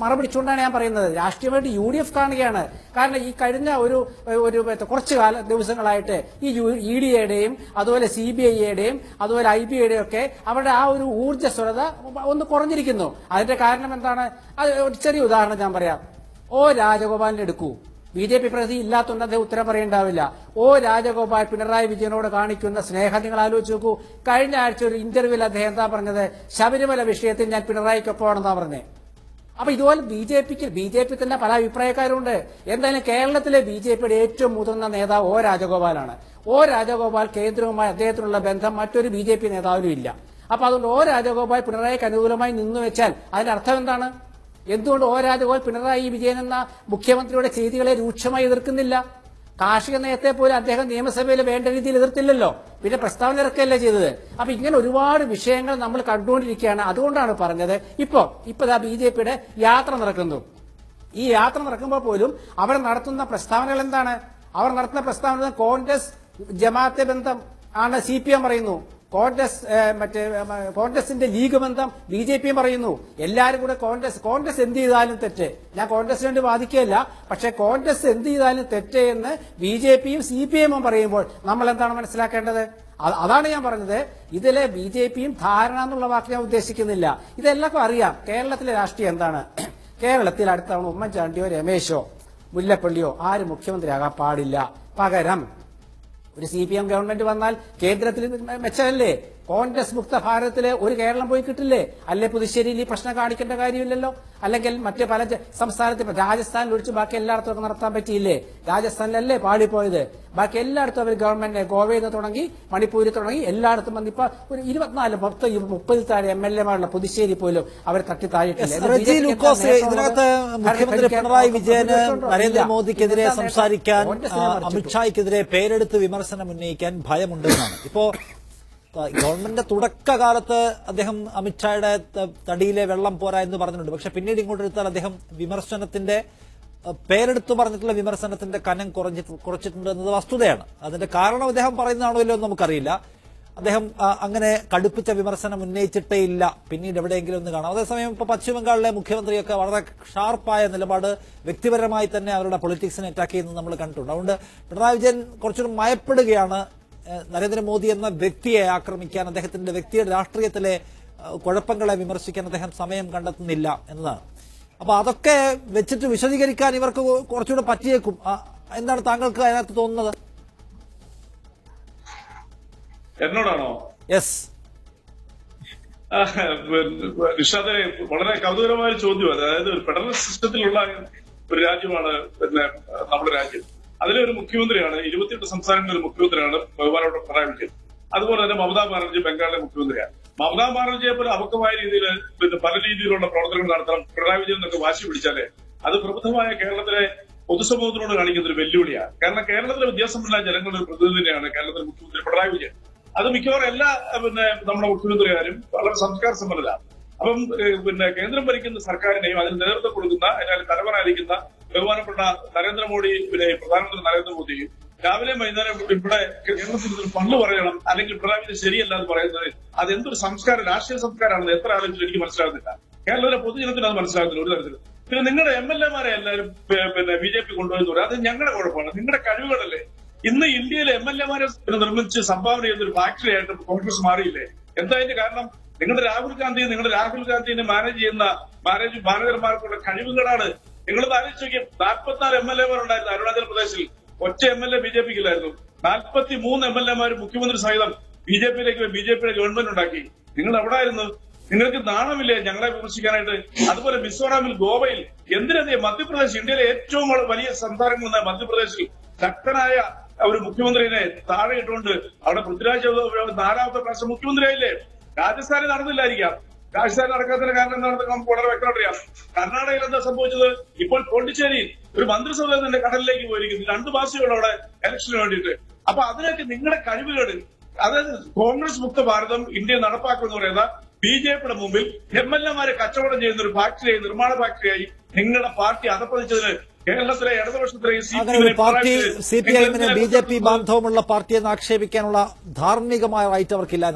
മറപിടിച്ചുകൊണ്ടാണ് ഞാൻ പറയുന്നത്. രാഷ്ട്രീയമായിട്ട് UDF കാണുകയാണ്. കാരണം ഈ കഴിഞ്ഞ ഒരു കുറച്ചു ദിവസങ്ങളായിട്ട് ഈ ED-യുടെയും അതുപോലെ CBI-യുടെയും അതുപോലെ IB-യുടെയും ഒക്കെ അവരുടെ ആ ഒരു ഊർജ്ജസ്വലത ഒന്ന് കുറഞ്ഞിരിക്കുന്നു. അതിന്റെ കാരണം എന്താണ്? അത് ഒരു ചെറിയ ഉദാഹരണം ഞാൻ പറയാം. രാജഗോപാലിനെ എടുക്കൂ. BJP പ്രതി ഇല്ലാത്തതുകൊണ്ട് അദ്ദേഹം ഉത്തരം പറയേണ്ടാവില്ല. രാജഗോപാൽ പിണറായി വിജയനോട് കാണിക്കുന്ന സ്നേഹം നിങ്ങൾ ആലോചിച്ച് നോക്കൂ. കഴിഞ്ഞ ആഴ്ച ഒരു ഇന്റർവ്യൂവിൽ അദ്ദേഹം എന്താ പറഞ്ഞത്? ശബരിമല വിഷയത്തിൽ ഞാൻ പിണറായിക്കൊപ്പമാണെന്നാ പറഞ്ഞത്. അപ്പൊ ഇതുപോലെ ബി.ജെ.പി തന്നെ പല അഭിപ്രായക്കാരുണ്ട്. എന്തായാലും കേരളത്തിലെ ബി.ജെ.പിയുടെ ഏറ്റവും മുതിർന്ന നേതാവ് രാജഗോപാലാണ്. രാജഗോപാൽ കേന്ദ്രവുമായി അദ്ദേഹത്തിനുള്ള ബന്ധം മറ്റൊരു ബി.ജെ.പി നേതാവിനും ഇല്ല. അപ്പൊ അതുകൊണ്ട് രാജഗോപാൽ പിണറായിക്ക് അനുകൂലമായി നിന്നു വെച്ചാൽ അതിന്റെ അർത്ഥം എന്താണ്? എന്തുകൊണ്ട് രാജഗോപാൽ പിണറായി വിജയൻ എന്ന മുഖ്യമന്ത്രിയുടെ ചെയ്തികളെ രൂക്ഷമായി എതിർക്കുന്നില്ല? കാർഷിക നയത്തെ പോലെ അദ്ദേഹം നിയമസഭയിൽ വേണ്ട രീതിയിൽ എതിർത്തില്ലല്ലോ, പിന്നെ പ്രസ്താവന ഇറക്കുകയല്ലേ ചെയ്തത്. അപ്പൊ ഇങ്ങനെ ഒരുപാട് വിഷയങ്ങൾ നമ്മൾ കണ്ടുകൊണ്ടിരിക്കുകയാണ്. അതുകൊണ്ടാണ് പറഞ്ഞത് ഇപ്പൊ ബി.ജെ.പിയുടെ യാത്ര നടക്കുന്നു. ഈ യാത്ര നടക്കുമ്പോൾ പോലും അവർ നടത്തുന്ന പ്രസ്താവനകൾ എന്താണ്? അവർ നടത്തുന്ന പ്രസ്താവന കോൺഗ്രസ് ജമാഅത്തെ ബന്ധം ആണ് CPM പറയുന്നു, കോൺഗ്രസിന്റെ ലീഗ് ബന്ധം ബി.ജെ.പിയും പറയുന്നു. എല്ലാവരും കൂടെ കോൺഗ്രസ് എന്ത് ചെയ്താലും തെറ്റ്, ഞാൻ കോൺഗ്രസിന് വേണ്ടി വാദിക്കുകയല്ല, പക്ഷെ കോൺഗ്രസ് എന്ത് ചെയ്താലും തെറ്റ് എന്ന് ബി.ജെ.പിയും CPM പറയുമ്പോൾ നമ്മൾ എന്താണ് മനസ്സിലാക്കേണ്ടത്? അതാണ് ഞാൻ പറഞ്ഞത്. ഇതിലെ ബി.ജെ.പിയും ധാരണ എന്നുള്ള വാക്ക് ഞാൻ ഉദ്ദേശിക്കുന്നില്ല. ഇതെല്ലാവർക്കും അറിയാം കേരളത്തിലെ രാഷ്ട്രീയം എന്താണ്. കേരളത്തിൽ അടുത്ത തവണ ഉമ്മൻചാണ്ടിയോ രമേശോ മുല്ലപ്പള്ളിയോ ആരും മുഖ്യമന്ത്രിയാകാൻ പാടില്ല. പകരം ഒരു CPM ഗവൺമെന്റ് വന്നാൽ കേന്ദ്രത്തിൽ മെച്ചമല്ലേ? കോൺഗ്രസ് മുക്ത ഭാരതത്തിലെ ഒരു കേരളം പോയി കിട്ടില്ലേ? അല്ലെ പുതുശ്ശേരിയിൽ ഈ പ്രശ്നം കാണിക്കേണ്ട കാര്യമില്ലല്ലോ. അല്ലെങ്കിൽ മറ്റ് പല സംസ്ഥാനത്തിൽ രാജസ്ഥാനിൽ ഒഴിച്ച് ബാക്കി എല്ലായിടത്തും നടത്താൻ പറ്റിയില്ലേ? രാജസ്ഥാനിലല്ലേ പാടിപ്പോയത്? ബാക്കി എല്ലായിടത്തും അവർ ഗവൺമെന്റ് ഗോവയിൽ നിന്ന് തുടങ്ങി മണിപ്പൂരിൽ തുടങ്ങി എല്ലായിടത്തും വന്ന് ഇപ്പൊ ഒരു 24-30 താഴെ MLA-മാരുള്ള പുതുശ്ശേരി പോലും അവർ തട്ടി താഴെയിട്ടില്ല. ഇതിനകത്ത് മുഖ്യമന്ത്രി പിണറായി വിജയന് നരേന്ദ്രമോദിക്കെതിരെ സംസാരിക്കാൻ, അമിത്ഷായ്ക്കെതിരെ പേരെടുത്ത് വിമർശനം ഉന്നയിക്കാൻ ഭയമുണ്ടെന്നാണ്. ഇപ്പോ ഗവൺമെന്റിന്റെ തുടക്കകാലത്ത് അദ്ദേഹം അമിത്ഷായുടെ തടിയിലെ വെള്ളം പോരാ എന്ന് പറഞ്ഞിട്ടുണ്ട്. പക്ഷെ പിന്നീട് ഇങ്ങോട്ടെടുത്താൽ അദ്ദേഹം വിമർശനത്തിന്റെ പേരെടുത്ത് പറഞ്ഞിട്ടുള്ള വിമർശനത്തിന്റെ കനം കുറച്ചിട്ടുണ്ട് എന്നത് വസ്തുതയാണ്. അതിന്റെ കാരണം അദ്ദേഹം പറയുന്നതാണോ ഇല്ലയോ എന്ന് നമുക്കറിയില്ല. അദ്ദേഹം അങ്ങനെ കടുപ്പിച്ച വിമർശനം ഉന്നയിച്ചിട്ടേ ഇല്ല. പിന്നീട് എവിടെയെങ്കിലും ഒന്ന് കാണാം. അതേസമയം ഇപ്പൊ പശ്ചിമബംഗാളിലെ മുഖ്യമന്ത്രിയൊക്കെ വളരെ ഷാർപ്പായ നിലപാട് വ്യക്തിപരമായി തന്നെ അവരുടെ പൊളിറ്റിക്സിനെ അറ്റാക്ക് ചെയ്യുന്നത് നമ്മൾ കണ്ടിട്ടുണ്ട്. അതുകൊണ്ട് പിണറായി വിജയൻ കുറച്ചുകൂടി മയപ്പെടുകയാണ്. നരേന്ദ്രമോദി എന്ന വ്യക്തിയെ ആക്രമിക്കാൻ, അദ്ദേഹത്തിന്റെ വ്യക്തിയുടെ രാഷ്ട്രീയത്തിലെ കുഴപ്പങ്ങളെ വിമർശിക്കാൻ അദ്ദേഹം സമയം കണ്ടെത്തുന്നില്ല എന്നതാണ്. അപ്പൊ അതൊക്കെ വെച്ചിട്ട് വിശദീകരിക്കാൻ ഇവർക്ക് കുറച്ചുകൂടെ പറ്റിയേക്കും. എന്താണ് താങ്കൾക്ക് അതിനകത്ത് തോന്നുന്നത്? എന്നോടാണോ? യെസ് നിഷാദെ, വളരെ കൗതുകരമായ ചോദ്യം. അതായത് ഒരു ഫെഡറൽ സിസ്റ്റത്തിലുള്ള ഒരു രാജ്യമാണ് നമ്മുടെ രാജ്യം. അതിലെ ഒരു മുഖ്യമന്ത്രിയാണ്, 28 സംസ്ഥാനങ്ങളിലെ മുഖ്യമന്ത്രിയാണ് ബഹുമാനപ്പെട്ട പിണറായി വിജയൻ. അതുപോലെ തന്നെ മമതാ ബാനർജി ബംഗാളിലെ മുഖ്യമന്ത്രിയാണ്. മമതാ ബാനർജിയെ പോലെ അപക്വമായ രീതിയിൽ പല രീതിയിലുള്ള പ്രവർത്തനങ്ങൾ നടത്തണം പിണറായി വിജയൻ എന്നൊക്കെ വാശി പിടിച്ചാലേ അത് പ്രബുദ്ധമായ കേരളത്തിലെ പൊതുസമൂഹത്തിനോട് കാണിക്കുന്ന ഒരു വെല്ലുവിളിയാണ്. കാരണം കേരളത്തിലെ വിദ്യാസമ്പന്നരായ ജനങ്ങളുടെ ഒരു പ്രതിനിധി തന്നെയാണ് കേരളത്തിലെ മുഖ്യമന്ത്രി പിണറായി വിജയൻ. അത് മിക്കവാറും എല്ലാ നമ്മുടെ മുഖ്യമന്ത്രിമാരും വളരെ സംസ്കാര സമ്പന്നരാണ്. അപ്പം കേന്ദ്രം ഭരിക്കുന്ന സർക്കാരിനെയും അതിന് നേതൃത്വം കൊടുക്കുന്ന, അതിന് തലവനായിരിക്കുന്ന ബഹുമാനപ്പെട്ട നരേന്ദ്രമോദി, പ്രധാനമന്ത്രി നരേന്ദ്രമോദിയും രാവിലെ വൈകുന്നേരം ഇവിടെ കേരളത്തിൽ ഫണ്ട് പറയണം, അല്ലെങ്കിൽ പിണറായി വിജയൻ ശരിയല്ല എന്ന് പറയുന്നത് അതെന്തൊരു സംസ്കാരം, രാഷ്ട്രീയ സംസ്കാരമാണെന്ന് എത്ര ആലോചിച്ചു എനിക്ക് മനസ്സിലാകുന്നില്ല. കേരളത്തിലെ പൊതുജനത്തിന് അത് മനസ്സിലാകുന്നില്ല ഒരു തരത്തിലും. പിന്നെ നിങ്ങളുടെ MLA-മാരെ എല്ലാവരും BJP കൊണ്ടുപോയെന്ന് പറയും. അത് ഞങ്ങളുടെ കുഴപ്പമാണ്, നിങ്ങളുടെ കഴിവുകളല്ലേ. ഇന്ന് ഇന്ത്യയിലെ MLA-മാരെ നിർമ്മിച്ച് സംഭാവന ചെയ്യുന്ന ഒരു ഫാക്ടറി ആയിട്ട് കോൺഗ്രസ് മാറിയില്ലേ? എന്താ അതിന്റെ കാരണം? നിങ്ങളുടെ രാഹുൽ ഗാന്ധിയെ മാനേജ് ചെയ്യുന്ന മാനേജർമാർക്കുള്ള കഴിവുകളാണ്. നിങ്ങളത് ആലോചിച്ച് 44 MLA-മാരുണ്ടായിരുന്നു അരുണാചൽ പ്രദേശിൽ. ഒറ്റ MLA BJPക്ക് ഇല്ലായിരുന്നു. 43 MLA-മാർ മുഖ്യമന്ത്രി സഹിതം BJPയുടെ ഗവൺമെന്റ് ഉണ്ടാക്കി. നിങ്ങൾ എവിടെ ആയിരുന്നു? നിങ്ങൾക്ക് നാണമില്ലേ ഞങ്ങളെ വിമർശിക്കാനായിട്ട്? അതുപോലെ മിസോറാമിൽ, ഗോവയിൽ, എന്തിനധികം മധ്യപ്രദേശ്, ഇന്ത്യയിലെ ഏറ്റവും വലിയ സംസ്ഥാനങ്ങൾ മധ്യപ്രദേശിൽ ശക്തനായ ഒരു മുഖ്യമന്ത്രിനെ താഴെ ഇട്ടുകൊണ്ട് അവിടെ പൃഥ്വിരാജ് 4ാമത്തെ പ്രാവശ്യം മുഖ്യമന്ത്രിയായില്ലേ? രാജസ്ഥാനിൽ നടന്നില്ലായിരിക്കാം. രാജസ്ഥാനിൽ നടക്കാത്തതിന്റെ കാരണം എന്താണെന്ന് നമുക്ക് വളരെ വ്യക്തമായിട്ട് അറിയാം. കർണാടകയിൽ എന്താ സംഭവിച്ചത്? ഇപ്പോൾ പോണ്ടിച്ചേരിയിൽ ഒരു മന്ത്രിസഭ തന്നെ കടലിലേക്ക് പോയിരിക്കുന്നു. 2 മാസമുള്ള അവിടെ ഇലക്ഷന് വേണ്ടിയിട്ട്. അപ്പൊ അതിനൊക്കെ നിങ്ങളുടെ കഴിവുകൾ, അതായത് കോൺഗ്രസ് മുക്ത ഭാരതം ഇന്ത്യ നടപ്പാക്കുമെന്ന് പറയുന്ന BJPയുടെ മുമ്പിൽ MLA-മാരെ കച്ചവടം ചെയ്യുന്ന ഒരു ഫാക്ടറിയായി, നിർമ്മാണ ഫാക്ടറിയായി നിങ്ങളുടെ പാർട്ടി അധപ്പതിച്ചതിന് കേരളത്തിലെ ഇടതുപക്ഷത്തിലെ പാർട്ടി CPI-ന് BJP ബാന്ധവമുള്ള പാർട്ടിയെന്ന് ആക്ഷേപിക്കാനുള്ള ധാർമ്മികമായ റൈറ്റ് അവർക്കില്ല.